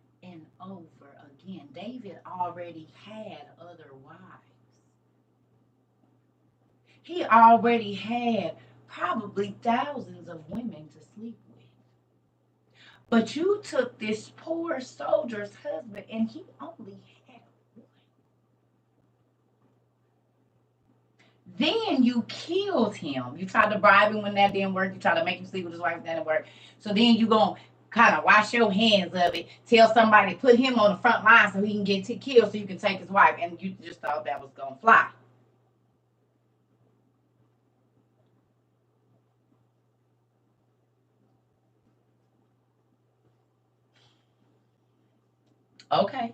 Speaker 1: over again. David already had other wives. He already had probably thousands of women to sleep with. But you took this poor soldier's husband and he only had one. Then you killed him. You tried to bribe him when that didn't work. You tried to make him sleep with his wife when that didn't work. So then you going to kind of wash your hands of it. Tell somebody, put him on the front line so he can get killed so you can take his wife. And you just thought that was going to fly. Okay.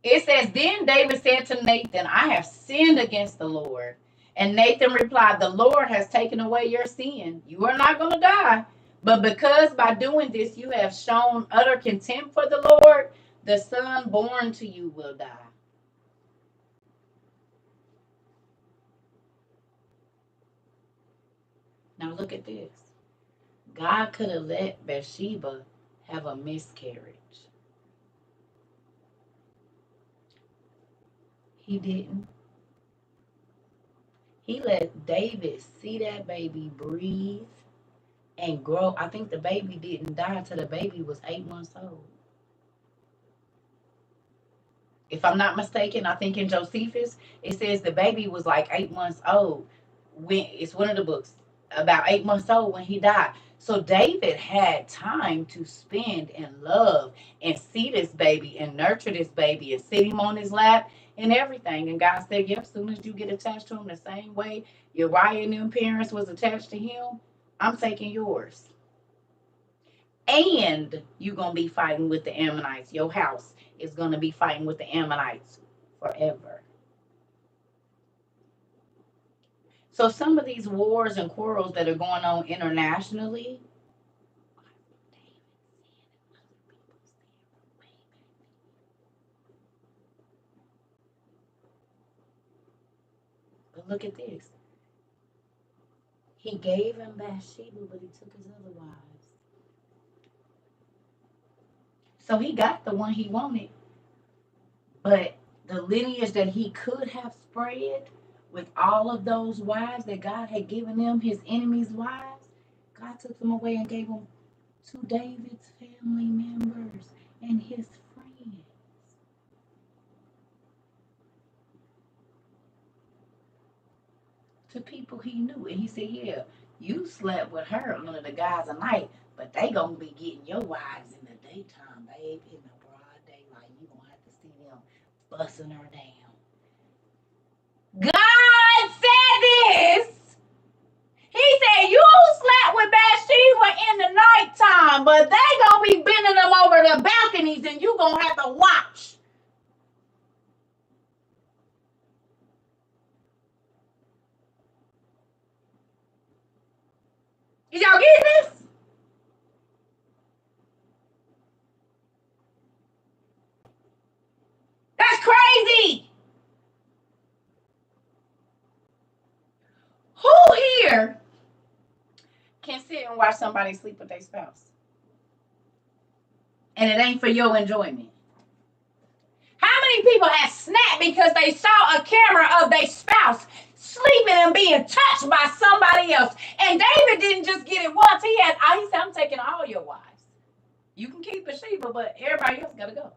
Speaker 1: It says, then David said to Nathan, I have sinned against the Lord. And Nathan replied, the Lord has taken away your sin. You are not going to die. But because by doing this you have shown utter contempt for the Lord, the son born to you will die. Now look at this. God could have let Bathsheba have a miscarriage. He didn't. He let David see that baby breathe and grow. I think the baby didn't die till the baby was 8 months old. If I'm not mistaken, I think in Josephus, it says the baby was like 8 months old. When it's one of the books, about 8 months old when he died. So David had time to spend and love and see this baby and nurture this baby and sit him on his lap and everything. And God said, yep, as soon as you get attached to him the same way Uriah and them parents was attached to him, I'm taking yours. And you're going to be fighting with the Ammonites. Your house is going to be fighting with the Ammonites forever. So some of these wars and quarrels that are going on internationally, but look at this. He gave him Bathsheba, but he took his other wives. So he got the one he wanted, but the lineage that he could have spread with all of those wives that God had given him, his enemies' wives, God took them away and gave them to David's family members and his friends. To people he knew. And he said, yeah, you slept with her under the guise of night, but they gonna be getting your wives in the daytime, babe, in the broad daylight. You gonna have to see them busting her down. God said this. He said, you slept with Bathsheba in the nighttime, but they gonna be bending them over the balconies and you gonna have to watch. Is y'all getting this? That's crazy. Who here can sit and watch somebody sleep with their spouse? And it ain't for your enjoyment. How many people have snapped because they saw a camera of their spouse sleeping and being touched by somebody else? And David didn't just get it once. He said, I'm taking all your wives. You can keep Bathsheba, but everybody else got to go.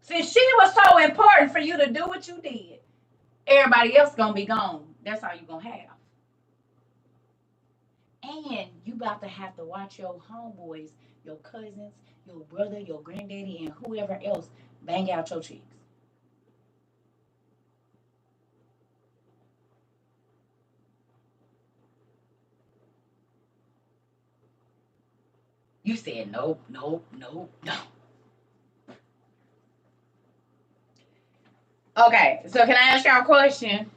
Speaker 1: Since she was so important for you to do what you did, everybody else going to be gone. That's all you're going to have. And you about to have to watch your homeboys, your cousins, your brother, your granddaddy, and whoever else bang out your cheeks. You said nope, nope, nope, no. Okay, so can I ask y'all a question?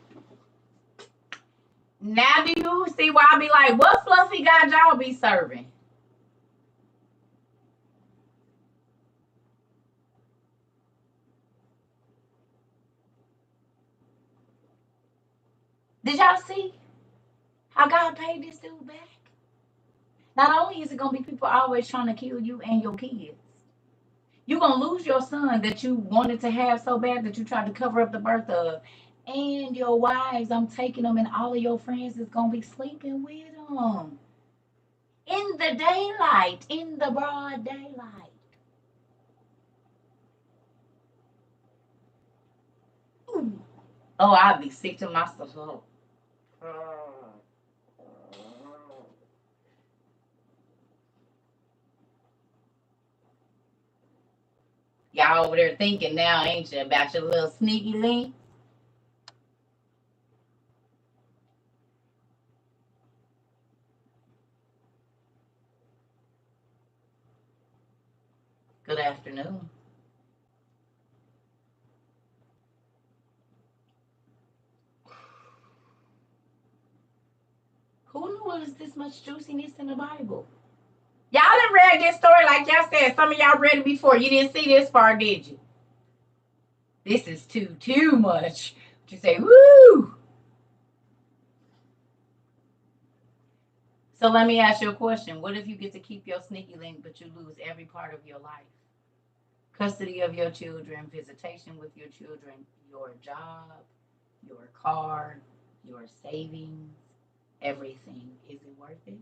Speaker 1: Now do you see why I be like, what fluffy God y'all be serving? Did y'all see how God paid this dude back? Not only is it going to be people always trying to kill you and your kids, you're going to lose your son that you wanted to have so bad that you tried to cover up the birth of. And your wives, I'm taking them, and all of your friends is going to be sleeping with them. In the daylight, in the broad daylight. Ooh. Oh, I'd be sick to myself. Y'all over there thinking now, ain't you, about your little sneaky link? Good afternoon. Who knew it was this much juiciness in the Bible? Y'all done read this story like y'all said. Some of y'all read it before. You didn't see this far, did you? This is too much. But you say, woo! So let me ask you a question. What if you get to keep your sneaky link, but you lose every part of your life? Custody of your children, visitation with your children, your job, your car, your savings, everything. Is it worth it?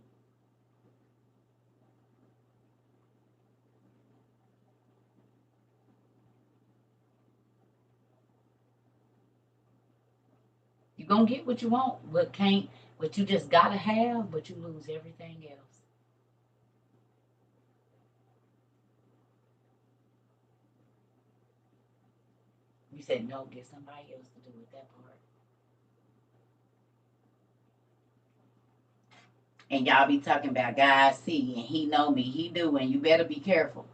Speaker 1: You're gonna get what you want, but can't what you just gotta have, but you lose everything else. You said no, get somebody else to do with that part. And y'all be talking about God see and he know me, he do, and you better be careful.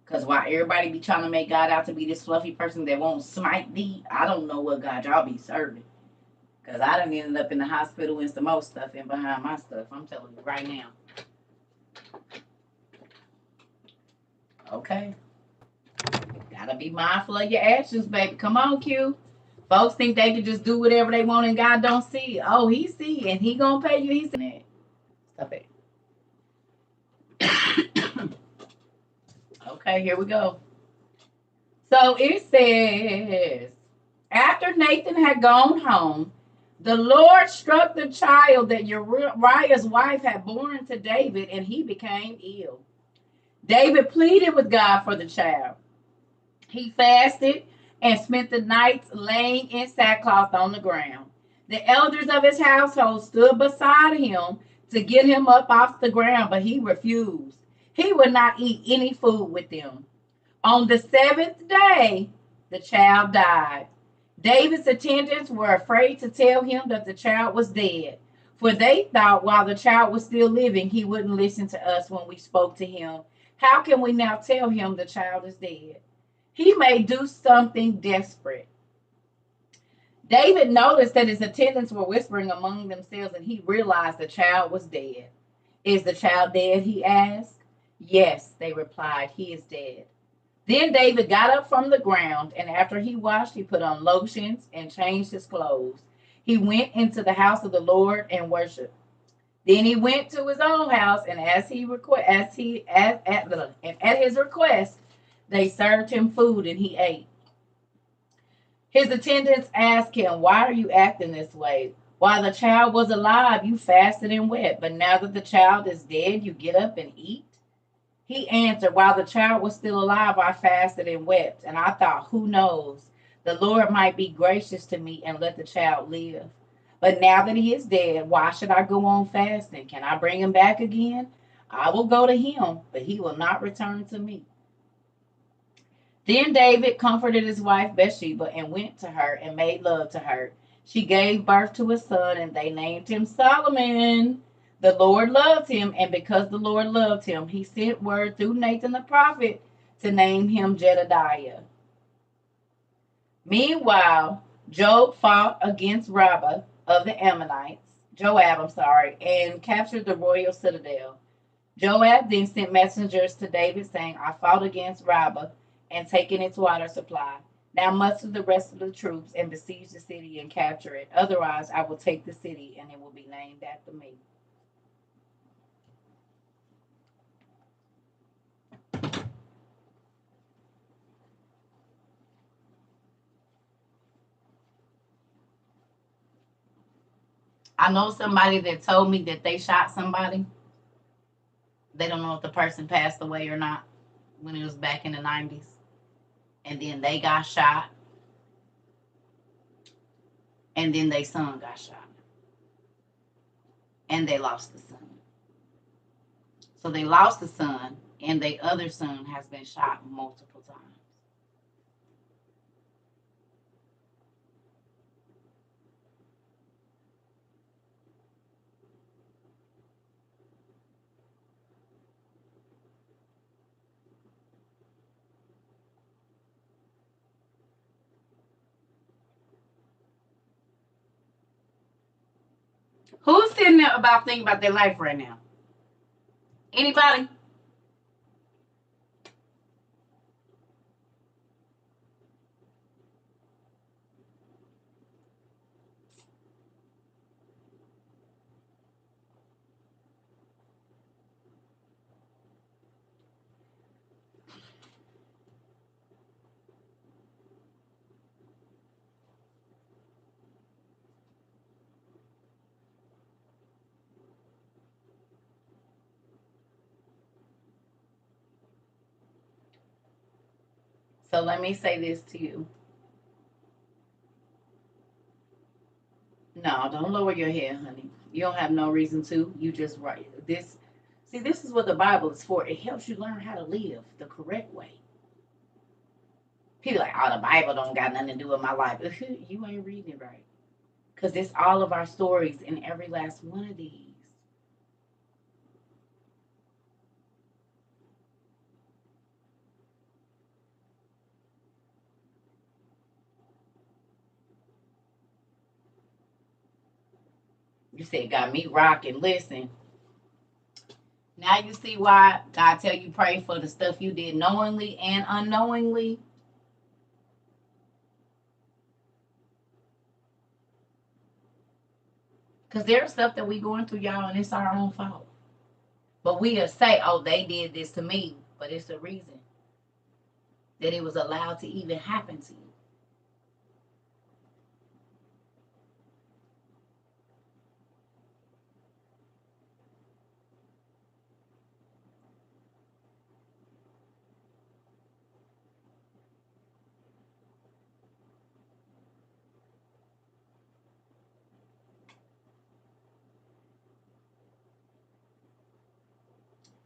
Speaker 1: Cause while everybody be trying to make God out to be this fluffy person that won't smite thee, I don't know what God y'all be serving. Cause I done ended up in the hospital and some more stuff and behind my stuff. I'm telling you right now. Okay. Gotta be mindful of your actions, baby. Come on, Q. Folks think they can just do whatever they want and God don't see. Oh, he see and he gonna pay you. He's in it. Stop it. Okay, here we go. So it says, after Nathan had gone home, the Lord struck the child that Uriah's wife had born to David, and he became ill. David pleaded with God for the child. He fasted and spent the nights laying in sackcloth on the ground. The elders of his household stood beside him to get him up off the ground, but he refused. He would not eat any food with them. On the seventh day, the child died. David's attendants were afraid to tell him that the child was dead, for they thought while the child was still living, he wouldn't listen to us when we spoke to him. How can we now tell him the child is dead? He may do something desperate. David noticed that his attendants were whispering among themselves, and he realized the child was dead. Is the child dead? He asked. Yes, they replied, he is dead. Then David got up from the ground, and after he washed, he put on lotions and changed his clothes. He went into the house of the Lord and worshiped. Then he went to his own house, and at his request, they served him food, and he ate. His attendants asked him, "Why are you acting this way? While the child was alive, you fasted and wept, but now that the child is dead, you get up and eat?" He answered, "While the child was still alive, I fasted and wept, and I thought, who knows? The Lord might be gracious to me and let the child live. But now that he is dead, why should I go on fasting? Can I bring him back again? I will go to him, but he will not return to me." Then David comforted his wife Bathsheba and went to her and made love to her. She gave birth to a son, and they named him Solomon. The Lord loved him, and because the Lord loved him, he sent word through Nathan the prophet to name him Jedediah. Meanwhile, Joab fought against Joab, and captured the royal citadel. Joab then sent messengers to David saying, "I fought against Rabbah and taken its water supply. Now muster the rest of the troops and besiege the city and capture it. Otherwise, I will take the city and it will be named after me." I know somebody that told me that they shot somebody. They don't know if the person passed away or not when it was back in the 90s. And then they got shot. And then their son got shot. And they lost the son. So they lost the son, and their other son has been shot multiple times. Who's sitting there about thinking about their life right now? Anybody? So let me say this to you. No, don't lower your head, honey. You don't have no reason to. You just write this. See, this is what the Bible is for. It helps you learn how to live the correct way. People like, oh, the Bible don't got nothing to do with my life. You ain't reading it right. Because it's all of our stories in every last one of these. You said got me rocking. Listen. Now you see why God tell you pray for the stuff you did knowingly and unknowingly. Because there's stuff that we going through, y'all, and it's our own fault. But we'll say, oh, they did this to me. But it's the reason that it was allowed to even happen to you.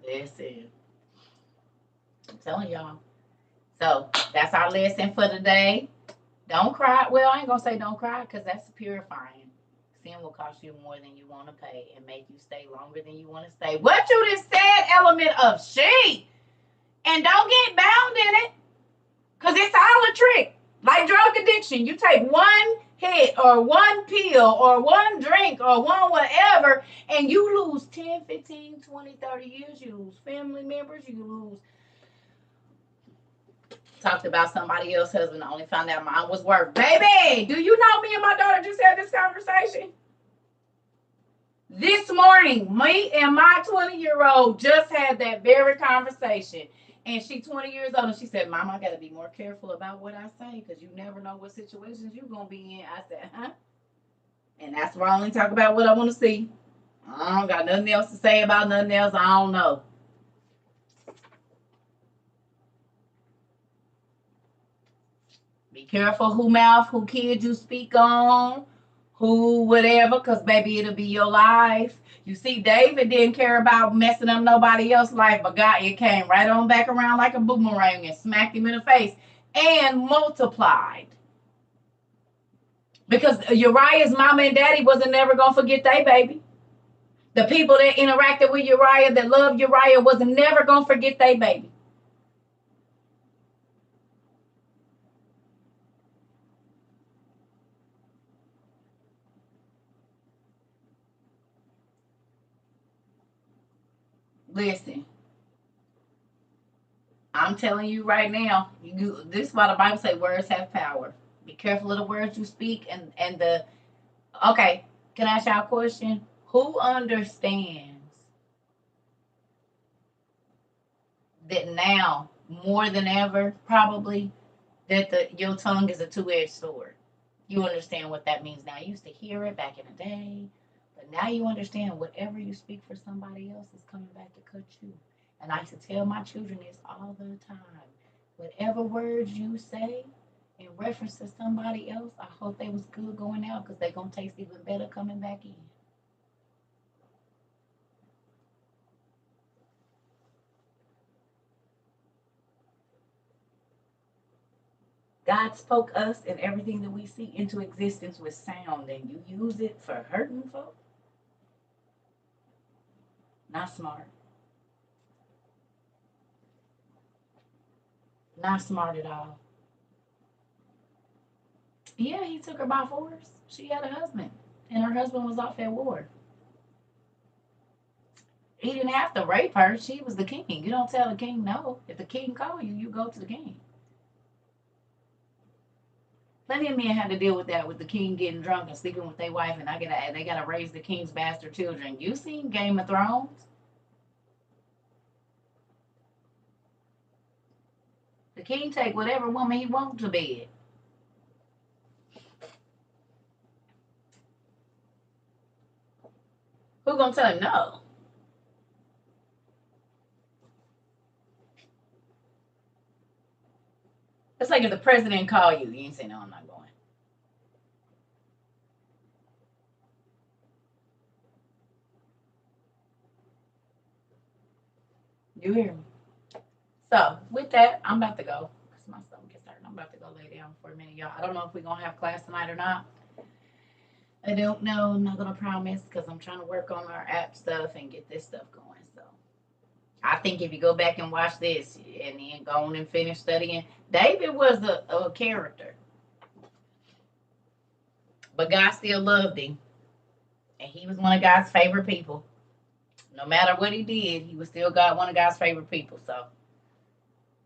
Speaker 1: Listen, I'm telling y'all. So that's our lesson for today. Don't cry. Well, I ain't gonna say don't cry because that's purifying. Sin will cost you more than you want to pay and make you stay longer than you want to stay. What you just said, element of she. And don't get bound in it because it's all a trick. Like drug addiction, you take one hit or one pill or one drink or one whatever, and you lose 10, 15, 20, 30 years. You lose family members. You lose. Talked about somebody else's husband. I only found out mine was worth. Baby, do you know me and my daughter just had this conversation? This morning, me and my 20-year-old just had that very conversation. And she's 20 years old, and she said, Mom, I got to be more careful about what I say because you never know what situations you're going to be in. I said, huh? And that's why I only talk about what I want to see. I don't got nothing else to say about nothing else. I don't know. Be careful who mouth, who kid you speak on, who whatever, because baby, it'll be your life. You see, David didn't care about messing up nobody else's life, but God, it came right on back around like a boomerang and smacked him in the face and multiplied. Because Uriah's mama and daddy wasn't never going to forget they baby. The people that interacted with Uriah, that loved Uriah, wasn't never going to forget they baby. Listen, I'm telling you right now, this is why the Bible says words have power. Be careful of the words you speak and the. Okay, can I ask y'all a question? Who understands that now more than ever, probably, that your tongue is a two-edged sword? You understand what that means now. You used to hear it back in the day. But now you understand whatever you speak for somebody else is coming back to cut you. And I used to tell my children this all the time. Whatever words you say in reference to somebody else, I hope they was good going out because they're going to taste even better coming back in. God spoke us and everything that we see into existence with sound, and you use it for hurting folks? Not smart. Not smart at all. Yeah, he took her by force. She had a husband, and her husband was off at war. He didn't have to rape her. She was the king. You don't tell the king no. If the king call you, you go to the king. Plenty of men had to deal with that, with the king getting drunk and sleeping with their wife, and they gotta raise the king's bastard children. You seen Game of Thrones? The king take whatever woman he wants to bed. Who gonna tell him no? It's like if the president call you, you ain't say no, I'm not going. You hear me? So with that, I'm about to go because my stomach is hurting. I'm about to go lay down for a minute, y'all. I don't know if we're gonna have class tonight or not. I don't know. I'm not gonna promise because I'm trying to work on our app stuff and get this stuff going. So I think if you go back and watch this and then go on and finish studying, David was a character, but God still loved him, and he was one of God's favorite people. No matter what he did, he was still one of God's favorite people. So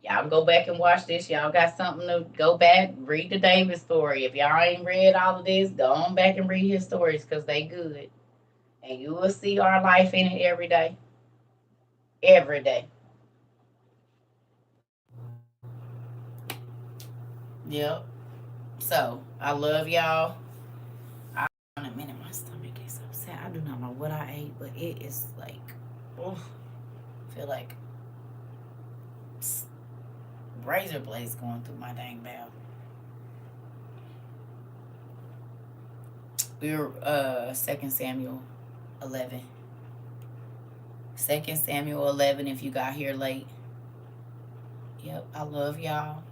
Speaker 1: y'all go back and watch this. Y'all got something to go back, read the David story. If y'all ain't read all of this, go on back and read his stories because they good. And you will see our life in it every day. Every day. Yep. So I love y'all. In a minute, my stomach is upset. I do not know what I ate, but it is like, oh, I feel like razor blades going through my dang mouth. We're 2 Samuel 11. 2 Samuel 11 if you got here late. Yep, I love y'all.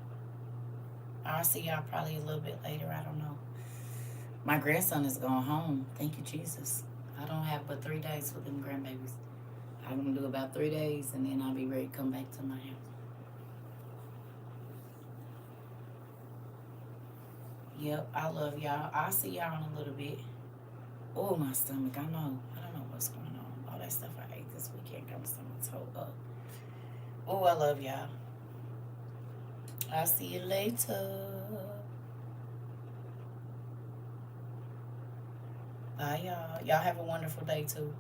Speaker 1: I'll see y'all probably a little bit later. I don't know. My grandson is going home. Thank you, Jesus. I don't have but 3 days with them grandbabies. I'm going to do about 3 days, and then I'll be ready to come back to my house. Yep, I love y'all. I'll see y'all in a little bit. Oh, my stomach. I don't know what's going on. All that stuff I ate this weekend got my stomach toe up. Oh, I love y'all. I'll see you later. Bye, y'all. Y'all have a wonderful day, too.